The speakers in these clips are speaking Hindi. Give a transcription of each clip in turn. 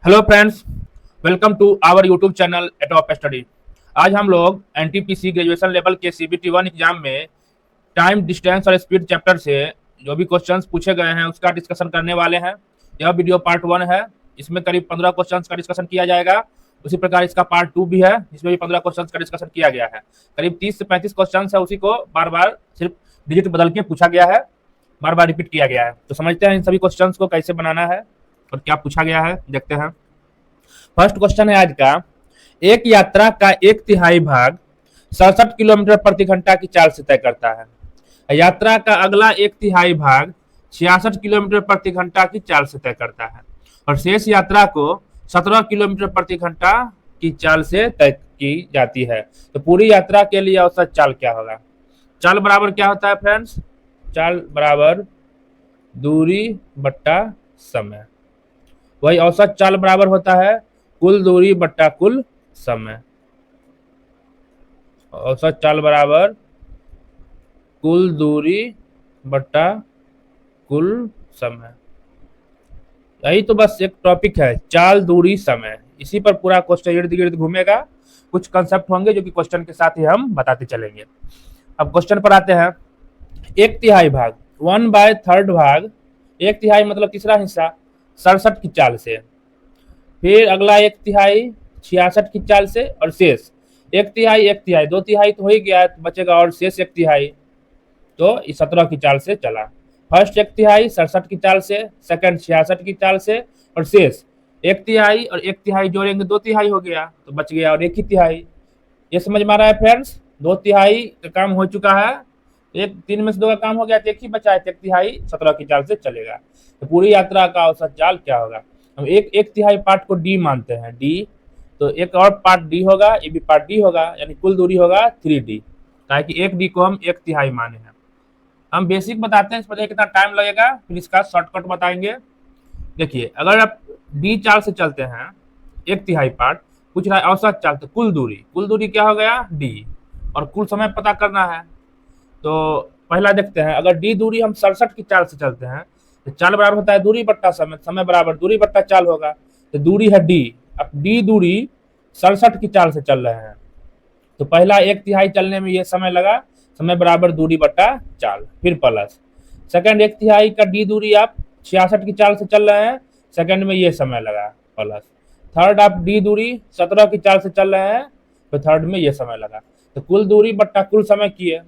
Hello friends, welcome to our YouTube channel Atop Study. आज हम लोग एनटीपीसी ग्रेजुएशन लेवल के सीबीटी 1 एग्जाम में टाइम, डिस्टेंस और स्पीड चैप्टर से जो भी क्वेश्चंस पूछे गए हैं उसका डिस्कशन करने वाले हैं। यह वीडियो पार्ट 1 है। इसमें करीब 15 क्वेश्चंस का डिस्कशन किया जाएगा। उसी प्रकार इसका पार्ट 2 भी है, इसमें भी 15 क्वेश्चंस का डिस्कशन किया गया है। करीब 30 से 35 क्वेश्चन है, उसी को बार बार सिर्फ डिजिट बदल के पूछा गया है, बार बार रिपीट किया गया है। तो समझते हैं इन सभी क्वेश्चन को कैसे बनाना है और क्या पूछा गया है, देखते हैं। फर्स्ट क्वेश्चन है आज का। एक यात्रा का एक तिहाई भाग 67 किलोमीटर प्रति घंटा की चाल से तय करता है। यात्रा का अगला एक तिहाई भाग 66 किलोमीटर प्रति घंटा की चाल से तय करता है और शेष यात्रा को 17 किलोमीटर प्रति घंटा की चाल से तय की जाती है। तो पूरी यात्रा के लिए औसत चाल क्या होगा? चाल बराबर क्या होता है फ्रेंड्स? चाल बराबर दूरी बट्टा समय। वही औसत चाल बराबर होता है कुल दूरी बट्टा कुल समय। औसत चाल बराबर कुल दूरी बट्टा कुल समय। यही तो बस एक टॉपिक है, चाल, दूरी, समय। इसी पर पूरा क्वेश्चन इर्द गिर्द घूमेगा। कुछ कंसेप्ट होंगे जो कि क्वेश्चन के साथ ही हम बताते चलेंगे। अब क्वेश्चन पर आते हैं। एक तिहाई भाग 1/3 भाग, एक तिहाई मतलब तीसरा हिस्सा 67 की चाल से, फिर अगला एक तिहाई 66 की चाल से और शेष एक तिहाई 2 तिहाई तो हो ही गया, तो बचेगा और शेष एक तिहाई तो 17 की चाल से चला। फर्स्ट एक तिहाई 67 की चाल से, सेकंड 66 की चाल से और शेष एक तिहाई और एक तिहाई जोड़ेंगे 2 तिहाई हो गया, तो बच गया और एक ही तिहाई। ये समझ में आ रहा है फ्रेंड्स? 2 तिहाई का काम हो चुका है, एक 3 में से 2 का काम हो गया, तो एक ही बचा है, एक तिहाई 17 की चाल से चलेगा। तो पूरी यात्रा का औसत चाल क्या होगा? हम एक तिहाई पार्ट को डी मानते हैं, डी, तो एक और पार्ट डी होगा, ये भी पार्ट डी होगा, यानी कुल दूरी होगा 3D, ताकि एक डी को हम एक तिहाई माने हैं। हम बेसिक बताते हैं, इस पर कितना टाइम लगेगा, फिर इसका शॉर्टकट बताएंगे। देखिए, अगर आप डी चाल से चलते हैं, एक तिहाई पार्ट पूछ रहा है औसत चाल, तो कुल दूरी क्या हो गया? डी, और कुल समय पता करना है। तो पहला देखते हैं, अगर डी दूरी हम 67 की चाल से चलते हैं तो चाल बराबर होता है दूरी बट्टा समय, समय बराबर दूरी बट्टा चाल होगा। तो दूरी है डी, अब डी दूरी 67 की चाल से चल रहे हैं, तो पहला एक तिहाई चलने में ये समय लगा, समय बराबर दूरी बट्टा चाल, फिर प्लस सेकंड एक तिहाई का डी दूरी आप 66 की चाल से चल रहे हैं, सेकंड में ये समय लगा, प्लस थर्ड आप डी दूरी 17 की चाल से चल रहे हैं, तो थर्ड में ये समय लगा। तो कुल दूरी बट्टा कुल समय किए,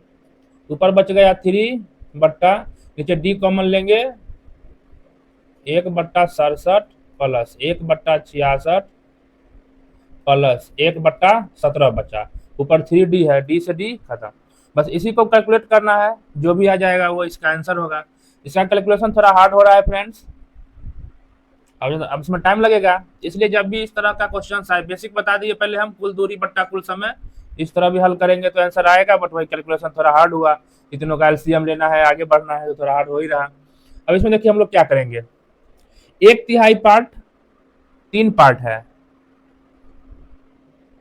ऊपर बच गया 3 बट्टा, नीचे डी कॉमन लेंगे, 1/67 प्लस 1/66 प्लस 1/17 बचा, ऊपर 3D है, डी से डी खत्म। बस इसी को कैलकुलेट करना है, जो भी आ जाएगा वो इसका आंसर होगा। इसका कैलकुलेशन थोड़ा हार्ड हो रहा है फ्रेंड्स, अब इसमें टाइम लगेगा, इसलिए जब भी इस तरह का क्वेश्चन आए, बेसिक बता दिए पहले हम, कुल दूरी बट्टा कुल समय, इस तरह भी हल करेंगे तो आंसर आएगा। बट वही कैलकुलेशन थोड़ा हार्ड हुआ, इतनों का एलसीएम लेना है, आगे बढ़ना है, तो थोड़ा हार्ड हो ही रहा। अब इसमें देखिए हम लोग क्या करेंगे। एक तिहाई पार्ट 3 पार्ट है,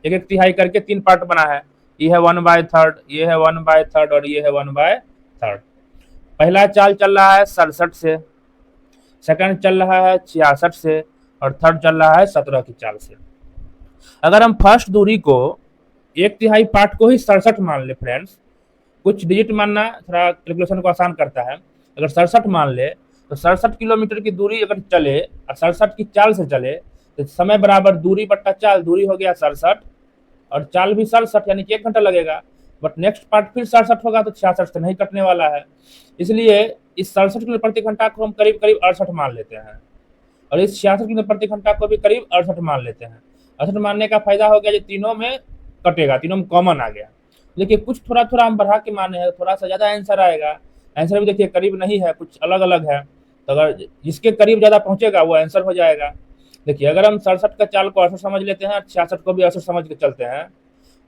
एक एक तिहाई करके 3 पार्ट बना है। ये है 1/3, ये है 1/3 और ये है 1/3। पहला चाल चल रहा है 67 से, सेकंड चल रहा है 66 से और थर्ड चल रहा है 17 की चाल से। अगर हम फर्स्ट दूरी को एक तिहाई पार्ट को ही 67 मान ले फ्रेंड्स, कुछ डिजिट मानना थोड़ा कैलकुलेशन को आसान करता है। अगर 67 मान ले तो 67 किलोमीटर की दूरी अगर चले और 67 की चाल से चले, तो समय बराबर दूरी बट्टा चाल, दूरी हो गया 67 और चाल भी 67, यानी कि 1 घंटा लगेगा। बट नेक्स्ट पार्ट फिर 67 होगा, तो 66 से नहीं कटने वाला है, इसलिए इस 67 किलोमीटर प्रति घंटा को हम करीब करीब 68 मान लेते हैं, और इस 66 किलोमीटर प्रति घंटा को भी करीब 68 मान लेते हैं। 68 मानने का फायदा हो गया, जो तीनों में कटेगा, तीनों में कॉमन आ गया। देखिए कुछ थोड़ा थोड़ा हम बढ़ा के माने हैं, थोड़ा सा ज्यादा आंसर आएगा। आंसर भी देखिए करीब नहीं है, कुछ अलग अलग है, तो अगर जिसके करीब ज्यादा पहुंचेगा वो आंसर हो जाएगा। देखिए अगर हम 67 का चाल को 68 समझ लेते हैं, 66 को भी 68 समझ के चलते हैं,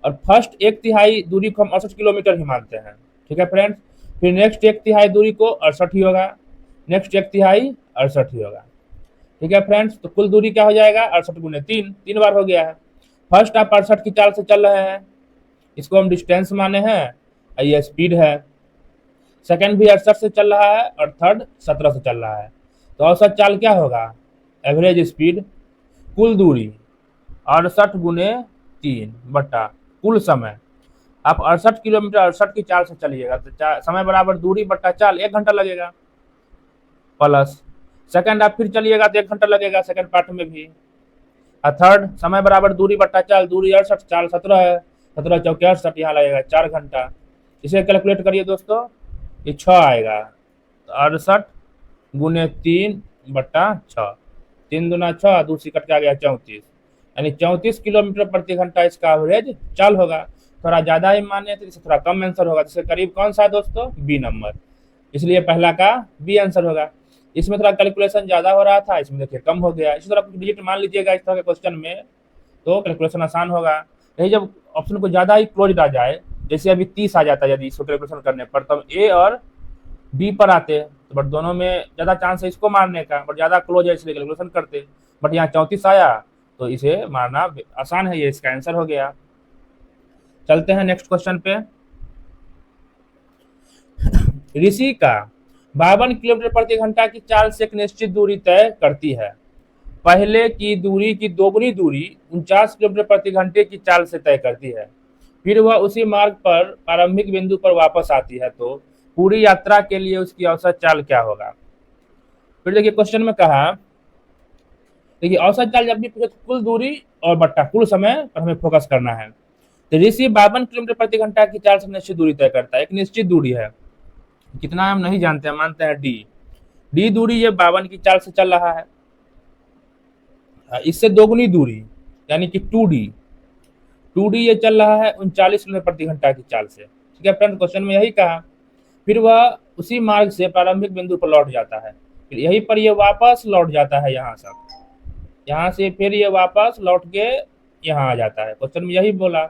और फर्स्ट एक तिहाई दूरी को हम 68 किलोमीटर ही मानते हैं, ठीक है फ्रेंड्स। फिर नेक्स्ट एक तिहाई दूरी को 68 ही होगा, नेक्स्ट एक तिहाई 68 ही होगा, ठीक है फ्रेंड्स। तो कुल दूरी क्या हो जाएगा? 68 गुने 3, 3 बार हो गया है। फर्स्ट आप 68 की चाल से चल रहे हैं, इसको हम डिस्टेंस माने हैं, ये स्पीड है। सेकंड भी 68 से चल रहा है और थर्ड 17 से चल रहा है, तो औसत चाल क्या होगा? Average speed. कुल दूरी 68 गुने 3 बटा कुल समय। आप 68 किलोमीटर 68 की चाल से चलिएगा तो समय बराबर दूरी बटा चाल 1 घंटा लगेगा, प्लस सेकंड आप फिर चलिएगा तो 1 घंटा लगेगा सेकंड पार्ट में भी। और थर्ड समय बराबर दूरी बटा चाल, दूरी 68 चाल 17 है, 17 चौके 68, यहाँ लगेगा 4 घंटा। इसे कैलकुलेट करिए दोस्तों, ये 6 आएगा, 68 गुने 3 बटा 6, 3 दूना 6, दूसरी कट के आ गया 34, यानी 34 किलोमीटर प्रति घंटा इसका एवरेज चाल होगा। थोड़ा ज्यादा ही माने तो इसे थोड़ा कम आंसर होगा, जिसके करीब कौन सा है दोस्तों, बी नंबर, इसलिए पहला का बी आंसर होगा। इसमें थोड़ा कैलकुलेशन ज्यादा हो रहा था, इसमें देखिए कम हो गया। इसी तरह कुछ डिजिट मान लीजिएगा इस तरह के क्वेश्चन में तो कैलकुलेशन आसान होगा। यही जब ऑप्शन को ज्यादा ही क्लोज आ जाए, जैसे अभी 30 आ जाता है यदि इसको कैलकुलेशन करने पर, तब ए और बी पर आते तो बट दोनों में ज्यादा चांस है इसको मारने का, बट ज्यादा क्लोज है इसलिए कैलकुलेशन करते। बट यहाँ 34 आया तो इसे मारना आसान है, ये इसका आंसर हो गया। चलते हैं नेक्स्ट क्वेश्चन पे। ऋषि का 52 किलोमीटर प्रति घंटा की चाल से एक निश्चित दूरी तय करती है। पहले की दूरी की दोगुनी दूरी 49 किलोमीटर प्रति घंटे की चाल से तय करती है। फिर वह उसी मार्ग पर प्रारंभिक बिंदु पर वापस आती है, तो पूरी यात्रा के लिए उसकी औसत चाल क्या होगा। फिर देखिए क्वेश्चन में कहा, देखिए औसत चाल जब भी पूछे तो कुल दूरी और बट्टा कुल समय पर हमें फोकस करना है। तो ऋषि 52 किलोमीटर प्रति घंटा की चाल से निश्चित दूरी तय करता है, एक निश्चित दूरी है, कितना हम नहीं जानते हैं, मानते हैं डी दूरी ये 52 की चाल से चल रहा है। इससे दोगुनी दूरी यानी कि 2D ये चल रहा है 39 किलोमीटर प्रति घंटा की चाल से। ठीक है फ्रेंड, क्वेश्चन में यही कहा। फिर वह उसी मार्ग से प्रारंभिक बिंदु पर लौट जाता है, फिर यहीं पर ये वापस लौट जाता है, यहाँ से फिर ये वापस लौट के यहाँ आ जाता है। क्वेश्चन में यही बोला।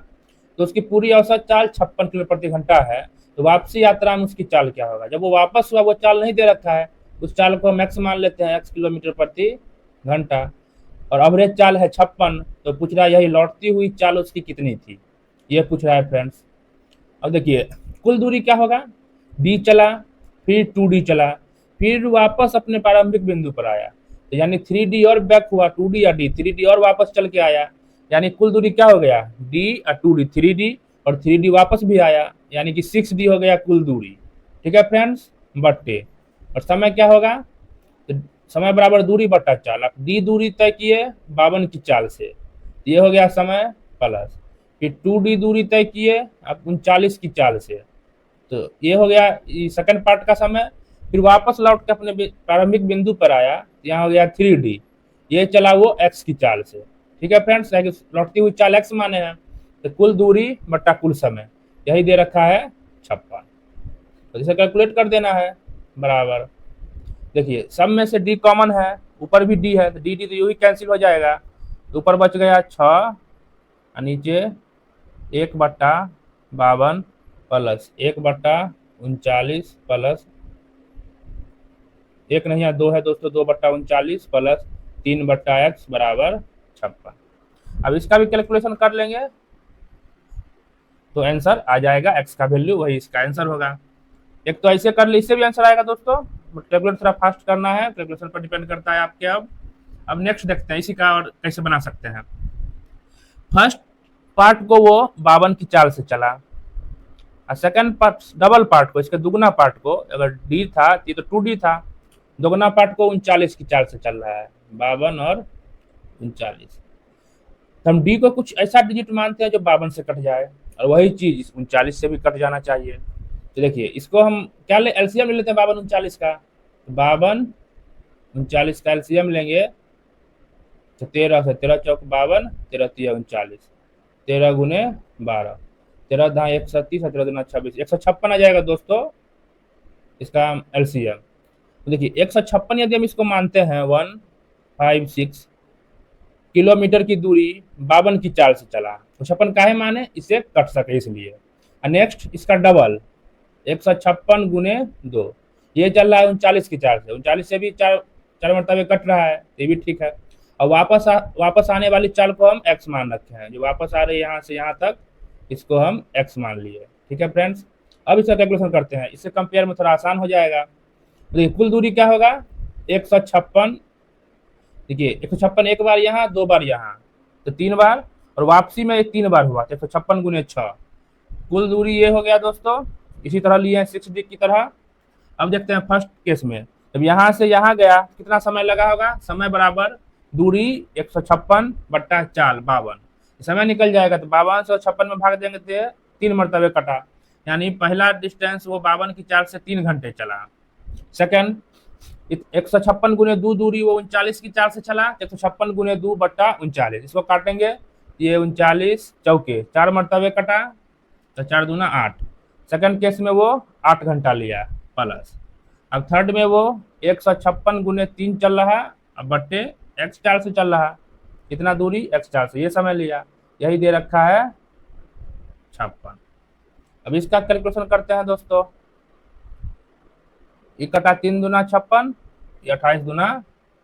तो उसकी पूरी औसत चाल 56 किलोमीटर प्रति घंटा है, तो वापसी यात्रा में उसकी चाल क्या होगा। जब वो वापस हुआ वो चाल नहीं दे रखा है, उस चाल को हम एक्स मान लेते हैं, x किलोमीटर प्रति घंटा, और एवरेज चाल है 56, तो पूछ रहा है यही लौटती हुई चाल उसकी कितनी थी, ये पूछ रहा है फ्रेंड्स। अब देखिए कुल दूरी क्या होगा, डी चला, फिर 2D चला, फिर वापस अपने प्रारंभिक बिंदु पर आया, तो यानी 3D और बैक हुआ, 2D या डी, 3D और वापस चल के आया, यानी कुल दूरी क्या हो गया, डी और 2D 3D, और 3D वापस भी आया, यानी कि 6D हो गया कुल दूरी। ठीक है फ्रेंड्स, बट्टे और समय क्या होगा, तो समय बराबर दूरी बट्टा चाल। आप डी दूरी तय किए 52 की चाल से, ये हो गया समय, प्लस फिर 2D दूरी तय किए आप 39 की चाल से, तो ये हो गया सेकंड पार्ट का समय। फिर वापस लौट के अपने प्रारंभिक बिंदु पर आया, यहाँ हो गया 3D, ये चला वो x की चाल से। ठीक है फ्रेंड्स, लौटती हुई चाल x माने हैं, तो कुल दूरी बट्टा कुल समय यही दे रखा है 56, तो इसे कैलकुलेट कर देना है बराबर। देखिए सब में से d कॉमन है, ऊपर भी d है, तो डी तो यू ही कैंसिल हो जाएगा, तो ऊपर बच गया 6 और नीचे 1/52 प्लस 1/39 प्लस 1 नहीं है 2 है दोस्तों, 2/39 प्लस 3/x बराबर 56। अब इसका भी कैलकुलेशन कर लेंगे तो आंसर आ जाएगा, x का वैल्यू वही इसका आंसर होगा। एक तो ऐसे कर ले, इससे भी आंसर आएगा दोस्तों, कैलकुलेट थोड़ा फास्ट करना है, कैलकुलेशन पर डिपेंड करता है आपके। अब नेक्स्ट देखते हैं इसी का और कैसे बना सकते हैं। फर्स्ट पार्ट को वो 52 की चाल से चला, और सेकंड पार्ट डबल पार्ट को, इसके दुगना पार्ट को, अगर डी था ये तो 2D था, दोगुना पार्ट को 39 की चाल से चल रहा है, 52 और 39। तो हम डी को कुछ ऐसा डिजिट मानते हैं जो 52 से कट जाए, और वही चीज 39 से भी कट जाना चाहिए। तो देखिए इसको हम क्या ले, एलसीएम ले लेते हैं 52 39 का, 52 39 का एलसीएम लेंगे तो 13 से 13 चौक 52, 13 3 39, 13 गुने 12, 13 धा 130, 17 दूना 26, 156 आ जाएगा दोस्तों इसका एलसीएम। तो देखिए 156 यदि हम इसको मानते हैं 156 किलोमीटर की दूरी 52 की चाल से चला, तो 56 काहे माने, इसे कट सके इसलिए। नेक्स्ट इसका डबल 156 गुने 2, ये चल रहा है 39 की चाल से, 39 से भी चार मरतबे कट रहा है, ये भी ठीक है। और वापस आने वाली चाल को हम x मान रखे हैं, जो वापस आ रही है यहाँ से यहाँ तक, इसको हम x मान लिए। ठीक है फ्रेंड्स, अब इसका कैलकुलेशन करते हैं, इससे कंपेयर में थोड़ा आसान हो जाएगा। देखिए कुल दूरी क्या होगा, 156 देखिए 156 एक बार यहाँ, 2 बार यहाँ, तो 3 बार, और वापसी में 3 बार हुआ, तो 156 गुने 6, कुल दूरी ये हो गया दोस्तों। इसी तरह लिए हैं 6D की तरह। अब देखते हैं फर्स्ट केस में, जब यहाँ से यहाँ गया कितना समय लगा होगा, समय बराबर दूरी 156 बट्टा 4 52, समय निकल जाएगा, तो 52 से 56 में भाग देंगे तो 3 मरतबे कटा, यानी पहला डिस्टेंस वो 52 की 4 से 3 घंटे चला। सेकंड 156 गुने 2 दूरी वो 39 की 4 से चला, 156 गुने 2 बट्टा 39, इसको काटेंगे, ये 39 चौके 4 मरतबे कटा, तो 4 दूना 8। सेकंड केस में वो 8 घंटा लिया प्लस। अब थर्ड में वो 156 गुने 3 चल रहा, अब बट्टे x4 से चल रहा, कितना दूरी x4 से, ये समय लिया, यही दे रखा है 56। अब इसका कैलकुलेशन करते हैं दोस्तों, ये कटा 3 दूना 56, ये 28 दूना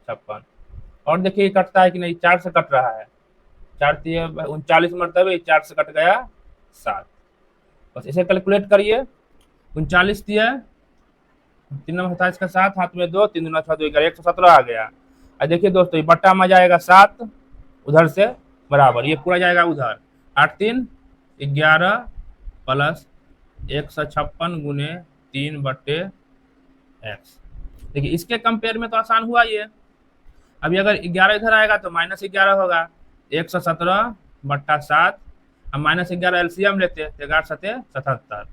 56, और देखिए कटता है कि नहीं, 4 से कट रहा है, 4 दिए 39 मरतबे, 4 से कट गया 7, बस इसे कैलकुलेट करिए। 39 दिया, 3 नंबर 27 का 7, हाथ में 2, 3 दूना 6 2 11, 117 आ गया। और देखिए दोस्तों ये बट्टा में जाएगा 7 उधर से बराबर, ये पूरा जाएगा उधर, 8 3 11 प्लस 156 गुने 3 बट्टे एक्स। देखिए इसके कंपेयर में तो आसान हुआ ये। अभी अगर 11 इधर आएगा तो -11 होगा, 117 बट्टा 7, हम -11 एलसीएम लेते हैं, 11 सते 77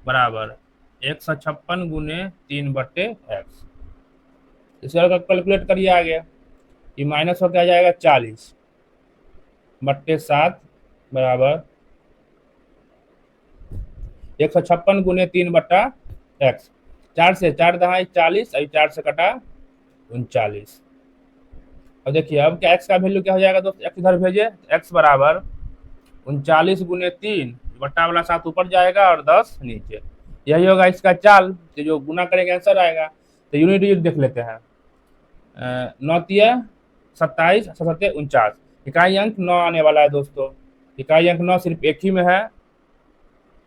बराबर 156 गुने 3 बट्टे एक्स। इसे कैलकुलेट करिए आगे, ये माइनस हो क्या जाएगा 40 बट्टे 7 बराबर 156 गुने 3 बट्टा एक्स। 4 से 4 दहाई 40, अभी 4 से कटा 39। अब देखिए अब क्या x का वैल्यू क्या हो जाएगा दोस्तों, x इधर भेजे, x बराबर 39 गुने 3 बट्टा वाला 7 ऊपर जाएगा और 10 नीचे, यही होगा इसका चाल, तो जो गुना करेंगे आंसर आएगा। तो यूनिट यूज देख लेते हैं, 9 27 7 49, इकाई अंक 9 आने वाला है दोस्तों, इकाई अंक 9 सिर्फ एक ही में है,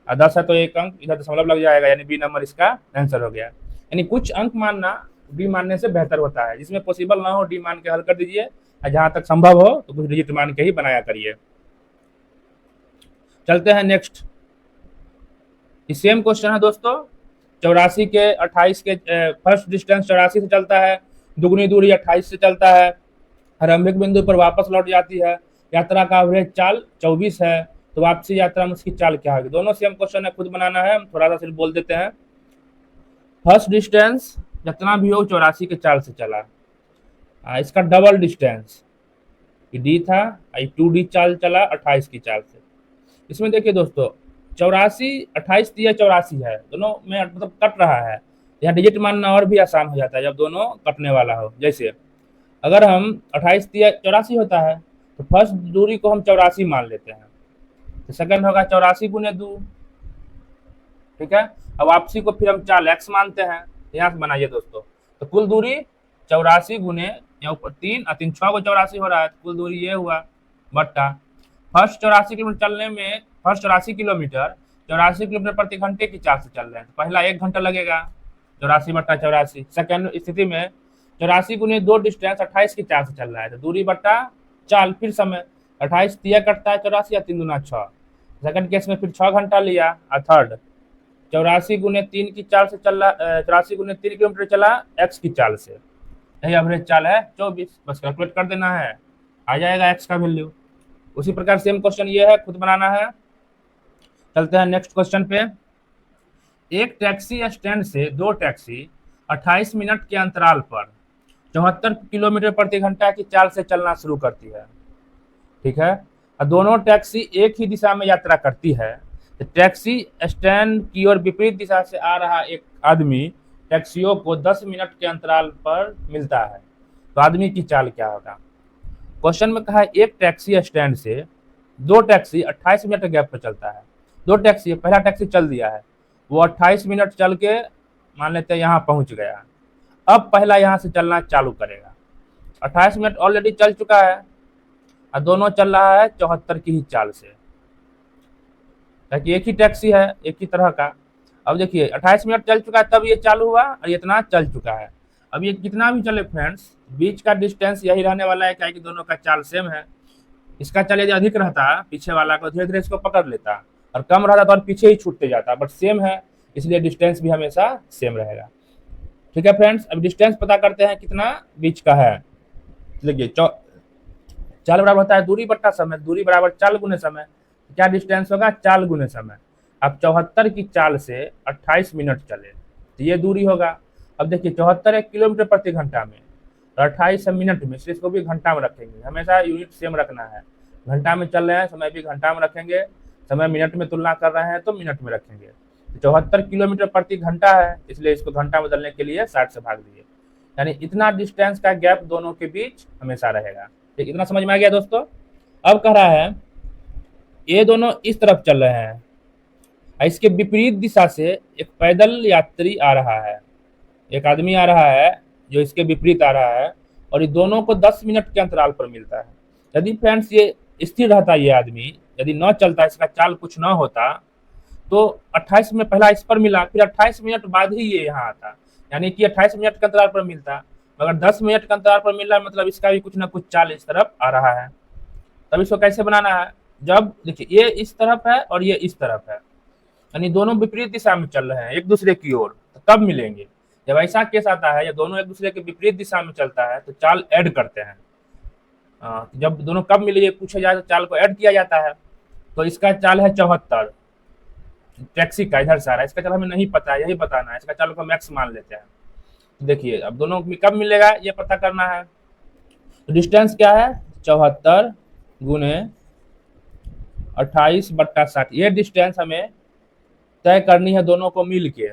10 है तो एक अंक इधर दशमलव लग जाएगा, यानी बी नंबर इसका आंसर हो गया। यानी कुछ अंक मानना डी मानने से बेहतर होता है, जिसमें पॉसिबल ना हो डी मान के हल कर दीजिए, और जहां तक संभव हो तो कुछ डिजिट मान के ही बनाया करिए। चलते हैं नेक्स्ट, सेम क्वेश्चन है दोस्तों, 84 के 28 के फर्स्ट डिस्टेंस 84 से चलता है, दुगनी दूरी 28 से चलता है, आरंभिक बिंदु पर वापस लौट जाती है, यात्रा का एवरेज चाल 24 है, तो वापसी यात्रा में उसकी चाल क्या होगी। दोनों सेम क्वेश्चन है, खुद बनाना है, हम थोड़ा सा सिर्फ बोल देते हैं। फर्स्ट डिस्टेंस जितना भी हो 84 के चाल से चला, इसका डबल डिस्टेंस डी था, 2D चाल चला 28 की चाल से। इसमें देखिए दोस्तों 84 28 दिया 84 है, दोनों में मतलब कट रहा है, यहाँ डिजिट मानना और भी आसान हो जाता है जब दोनों कटने वाला हो। जैसे अगर हम 28 दिया 84 होता है, तो फर्स्ट दूरी को हम 84 मान लेते हैं, तो सेकंड होगा 84 गुने 2, ठीक है। अब वापसी को फिर हम चाल x मानते हैं, यहाँ से बनाइए दोस्तों, तो कुल दूरी 84 गुने यहाँ ऊपर 3 और 3 6 को 84 हो रहा है, कुल दूरी ये हुआ बट्टा फर्स्ट 84 किलोमीटर चलने में, फर्स्ट 84 किलोमीटर 84 किलोमीटर प्रति घंटे की चाल से चल रहे हैं, तो पहला 1 घंटा लगेगा 84 बट्टा 84। सेकंड स्थिति में 84 गुने 2 डिस्टेंस 28 की चाल से चल रहा है, तो दूरी बट्टा चाल फिर समय 28 दिया कटता है 84 या 3 दूना 6, सेकंड केस में फिर 6 घंटा लिया, और थर्ड 84 गुने 3 की चाल से चल रहा, 84 गुने 3 किलोमीटर चला x की चाल से, यही एवरेज चाल है 24, बस कैलकुलेट कर देना है, आ जाएगा x का वैल्यू। उसी प्रकार सेम क्वेश्चन ये है, खुद बनाना है। चलते हैं नेक्स्ट क्वेश्चन पे, एक टैक्सी स्टैंड से 2 टैक्सी 28 मिनट के अंतराल पर 74 किलोमीटर प्रति घंटा की चाल से चलना शुरू करती है, ठीक है, और दोनों टैक्सी एक ही दिशा में यात्रा करती है, तो टैक्सी स्टैंड की ओर विपरीत दिशा से आ रहा एक आदमी टैक्सियों को 10 मिनट के अंतराल पर मिलता है, तो आदमी की चाल क्या होगा। क्वेश्चन में कहा है एक टैक्सी स्टैंड से 2 टैक्सी 28 मिनट के गैप पर चलता है, 2 टैक्सी, पहला टैक्सी चल दिया है, वो 28 मिनट चल के मान लेते हैं यहाँ पहुंच गया, अब पहला यहाँ से चलना चालू करेगा, 28 मिनट ऑलरेडी चल चुका है, और दोनों चल रहा है 74 की ही चाल से, ताकि एक ही टैक्सी है एक ही तरह का। अब देखिए 28 मिनट चल चुका है तब ये चालू हुआ, और इतना चल चुका है, अब ये कितना भी चले फ्रेंड्स, बीच का डिस्टेंस यही रहने वाला है, क्या कि दोनों का चाल सेम है। इसका चाल यदि अधिक रहता पीछे वाला को धीरे धीरे इसको पकड़ लेता, और कम रहता तो और पीछे ही छूटते जाता, बट सेम है इसलिए डिस्टेंस भी हमेशा सेम रहेगा। ठीक है फ्रेंड्स, अब डिस्टेंस पता करते हैं कितना बीच का है। देखिए चाल बराबर होता है दूरी बट्टा समय, दूरी बराबर चाल गुने समय। क्या डिस्टेंस होगा, चाल गुने समय। अब 74 की चाल से 28 मिनट चले तो ये दूरी होगा। अब देखिए 74 है किलोमीटर प्रति घंटा में, और 28 है मिनट में, इसलिए इसको भी घंटा में रखेंगे, हमेशा यूनिट सेम रखना है। घंटा में चल रहे हैं, समय भी घंटा में रखेंगे, समय मिनट में तुलना कर रहे हैं तो मिनट में रखेंगे। तो 74 किलोमीटर प्रति घंटा है, इसलिए इसको घंटा बदलने के लिए 60 से भाग दिए, यानी इतना डिस्टेंस का गैप दोनों के बीच हमेशा रहेगा। ठीक, इतना समझ में आ गया दोस्तों। अब कह रहा है ये दोनों इस तरफ चल रहे हैं, इसके विपरीत दिशा से एक पैदल यात्री आ रहा है, एक आदमी आ रहा है जो इसके विपरीत आ रहा है, और ये दोनों को 10 मिनट के अंतराल पर मिलता है। यदि फ्रेंड्स ये स्थिर रहता, ये आदमी यदि न चलता, इसका चाल कुछ न होता, तो 28 में पहला इस पर मिला, फिर 28 मिनट बाद ही ये यहाँ आता, यानी कि 28 मिनट के अंतराल पर मिलता। मगर 10 मिनट के अंतराल पर मिल रहा है, मतलब इसका भी कुछ ना कुछ चाल इस तरफ आ रहा है। तब इसको कैसे बनाना है, जब देखिए ये इस तरफ है और ये इस तरफ है, यानी दोनों विपरीत दिशा में चल रहे हैं एक दूसरे की ओर, तो कब मिलेंगे, जब ऐसा केस आता है, जब दोनों एक दूसरे के विपरीत दिशा में चलता है तो चाल ऐड करते हैं। जब दोनों कब मिले ये पूछा जाए तो चाल को ऐड किया जाता है। तो इसका चाल है 74, टैक्सी का इधर से आ रहा है, इसका चाल हमें नहीं पता है, यही बताना है, इसका चाल को मैक्स मान लेते हैं। देखिए अब दोनों कब मिलेगा ये पता करना है। तो डिस्टेंस क्या है, 74 गुने 28/60, ये डिस्टेंस हमें तय करनी है दोनों को मिल के।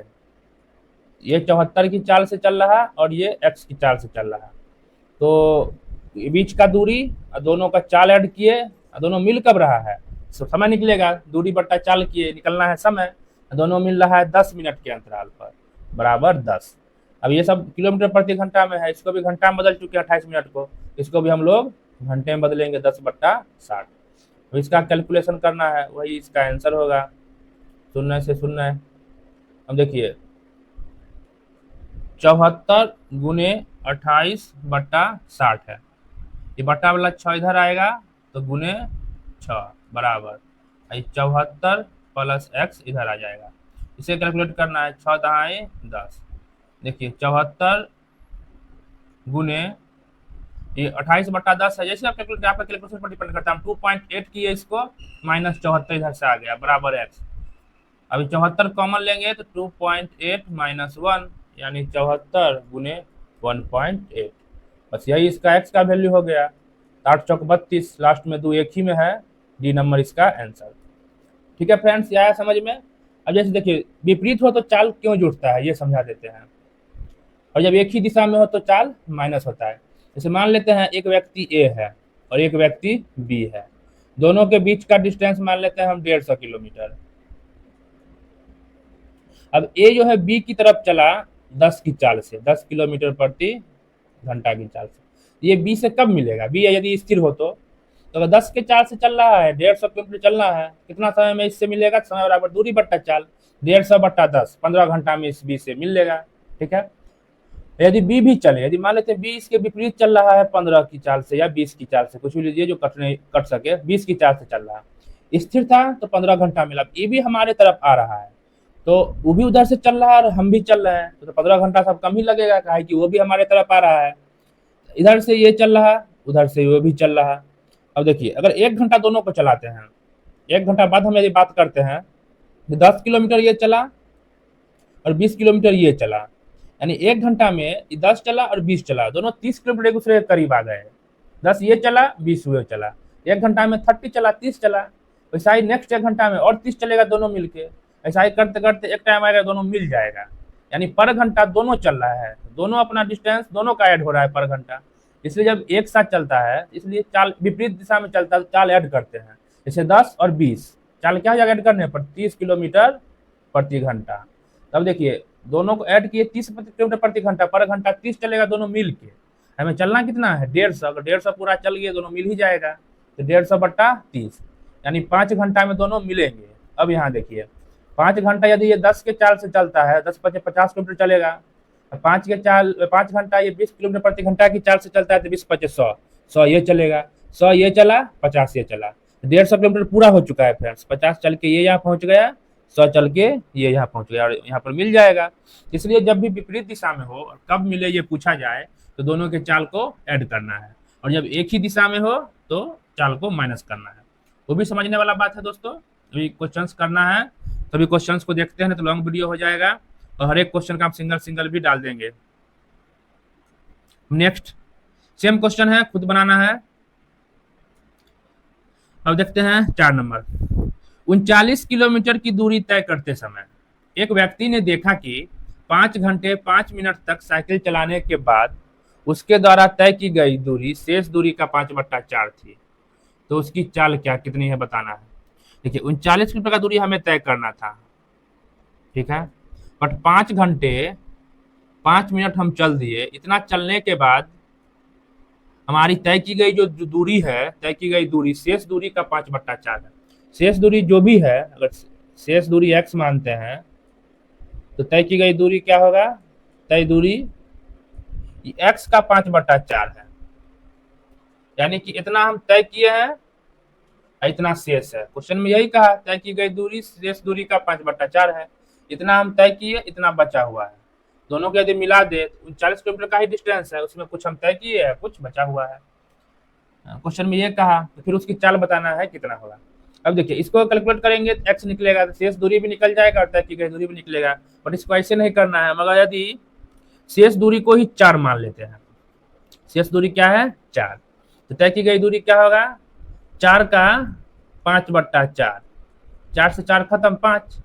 ये 74 की चाल से चल रहा है और ये x की चाल से चल रहा है, तो बीच का दूरी और दोनों का चाल ऐड किए, दोनों मिल कब रहा है, समय निकलेगा, दूरी बट्टा चाल किए, निकलना है समय, दोनों मिल रहा है 10 मिनट के अंतराल पर, बराबर 10। अब ये सब किलोमीटर प्रति घंटा में है, इसको भी घंटा में बदल चुके हैं 28 मिनट को, इसको भी हम लोग घंटे में बदलेंगे 10/60। तो इसका कैलकुलेशन करना है, वही इसका आंसर होगा, 0 से 0। अब देखिए 74 गुने 28/60 है, ये बट्टा वाला 6 इधर आएगा तो गुने 6 बराबर 74 प्लस x इधर आ जाएगा। इसे कैलकुलेट करना है, 6 दहाई 10। देखिए 74 गुने ये 28/10 है, जैसे आप कैलकुलेट आपका कैलकुलेशन पर डिपेंड करता है। हम 2.8 किए इसको, माइनस 74 इधर से आ गया बराबर x। अभी 74 कॉमन लेंगे तो 2.8 माइनस 1, यानी 74 गुने 1.8, बस यही इसका x का वैल्यू हो गया। 8 चौक 32, लास्ट में 2 एक ही में है, डी नंबर इसका आंसर। ठीक है फ्रेंड्स, यह आया समझ में। अब जैसे देखिए विपरीत हो तो चाल क्यों जुड़ता है ये समझा देते हैं, और जब एक ही दिशा में हो तो चाल माइनस होता है। जैसे मान लेते हैं एक व्यक्ति ए है और एक व्यक्ति बी है, दोनों के बीच का डिस्टेंस मान लेते हैं हम 150 किलोमीटर। अब ए जो है बी की तरफ चला 10 की चाल से, 10 किलोमीटर प्रति घंटा की चाल से, ये बी से कब मिलेगा, बी यदि स्थिर हो तो अगर 10 के चाल से चल रहा है, 150 किलोमीटर चलना है, कितना समय में इससे मिलेगा, समय बराबर दूरी बट्टा चाल, 150/10, 15 घंटा में इस बी से मिल लेगा। ठीक है, यदि बी भी चले, यदि मान लेते हैं बी इसके विपरीत चल रहा है 15 की चाल से या 20 की चाल से, कुछ भी लीजिए जो कट सके, 20 की चाल से चल रहा है, स्थिर था तो 15 घंटा मिला। ये भी हमारे तरफ आ रहा है तो वो भी उधर से चल रहा है और हम भी चल रहे हैं, तो 15 घंटा सब कम ही लगेगा, कहा कि वो भी हमारे तरफ आ रहा है, इधर से ये चल रहा है, उधर से वो भी चल रहा है। अब देखिए अगर 1 घंटा दोनों को चलाते हैं, 1 घंटा बाद हम यदि बात करते हैं, 10 किलोमीटर ये चला और 20 किलोमीटर ये चला, यानी 1 घंटा में 10 चला और 20 चला, दोनों 30 किलोमीटर एक दूसरे के करीब आ गए। 10 ये चला, 20 हुए चला, 1 घंटा में 30 चला, 30 चला, वैसा ही नेक्स्ट 1 घंटा में और 30 चलेगा दोनों मिलके, ऐसा ही करते करते एक टाइम आएगा दोनों मिल जाएगा, यानी पर घंटा दोनों चल रहा है, दोनों अपना डिस्टेंस दोनों का ऐड हो रहा है पर घंटा। इसलिए जब एक साथ चलता है, इसलिए चाल विपरीत दिशा में चलता है तो चाल ऐड करते हैं, जैसे 10 और 20 चाल क्या जगह ऐड करने पर 30 किलोमीटर प्रति घंटा। तब देखिए दोनों को ऐड किए 30 किलोमीटर प्रति घंटा, पर घंटा 30 चलेगा दोनों मिल के, हमें चलना कितना है 150, अगर 150 पूरा चल गया दोनों मिल ही जाएगा, तो 150/30, यानी 5 घंटा में दोनों मिलेंगे। अब यहाँ देखिए 5 घंटा यदि ये 10 के चाल से चलता है, 10 × 50 किलोमीटर चलेगा, 5 के चाल 5 घंटा, ये 20 किलोमीटर प्रति घंटा की चाल से चलता है, तो 20 पचे 100, 100 ये चलेगा, 100 ये चला, 50 ये चला, 150 किलोमीटर पूरा हो चुका है फ्रेंड्स। 50 चल के ये यहाँ पहुंच गया, 100 चल के ये यहाँ पहुंच गया, और यहाँ पर मिल जाएगा। इसलिए जब भी विपरीत दिशा में हो और कब मिले ये पूछा जाए, तो दोनों के चाल को ऐड करना है, और जब एक ही दिशा में हो तो चाल को माइनस करना है। वो भी समझने वाला बात है दोस्तों। अभी क्वेश्चंस करना है, तभी क्वेश्चंस को देखते हैं, तो लॉन्ग वीडियो हो जाएगा, और हर एक क्वेश्चन का हम सिंगल सिंगल भी डाल देंगे। नेक्स्ट सेम क्वेश्चन है, खुद बनाना है। अब देखते हैं 4 नंबर। 39 किलोमीटर की दूरी तय करते समय एक व्यक्ति ने देखा कि 5 घंटे 5 मिनट तक साइकिल चलाने के बाद उसके द्वारा तय की गई दूरी शेष दूरी का 5/4 थी। तो उसकी चाल क्या कितनी है बताना है। देखिए 39 किलोमीटर का दूरी हमें तय करना था, ठीक है, बट 5 घंटे 5 मिनट हम चल दिए। इतना चलने के बाद हमारी तय की गई जो दूरी है, तय की गई दूरी शेष दूरी का 5/4 है। शेष दूरी जो भी है, अगर शेष दूरी x मानते हैं, तो तय की गई दूरी क्या होगा, तय दूरी x का 5/4 है। यानी कि इतना हम तय किए हैं, इतना शेष है। क्वेश्चन में यही कहा, तय की गई दूरी शेष दूरी का 5/4 है। इतना हम तय किए, इतना बचा हुआ है। दोनों को यदि मिला दे तो 39 किलोमीटर का ही डिस्टेंस है, उसमें कुछ हम तय किए हैं, कुछ बचा हुआ है। क्वेश्चन में ये कहा, तो फिर उसकी चाल बताना है कितना होगा। अब देखिए इसको कैलकुलेट करेंगे तो x निकलेगा, तो शेष दूरी भी निकल जाएगा और तय की गई दूरी भी निकलेगा। बट इसको ऐसे नहीं करना है, मगर यदि शेष दूरी को ही 4 मान लेते हैं, शेष दूरी क्या है 4, तो तय की गई दूरी क्या होगा 4 का 5/4, 4 से 4 खत्म 5,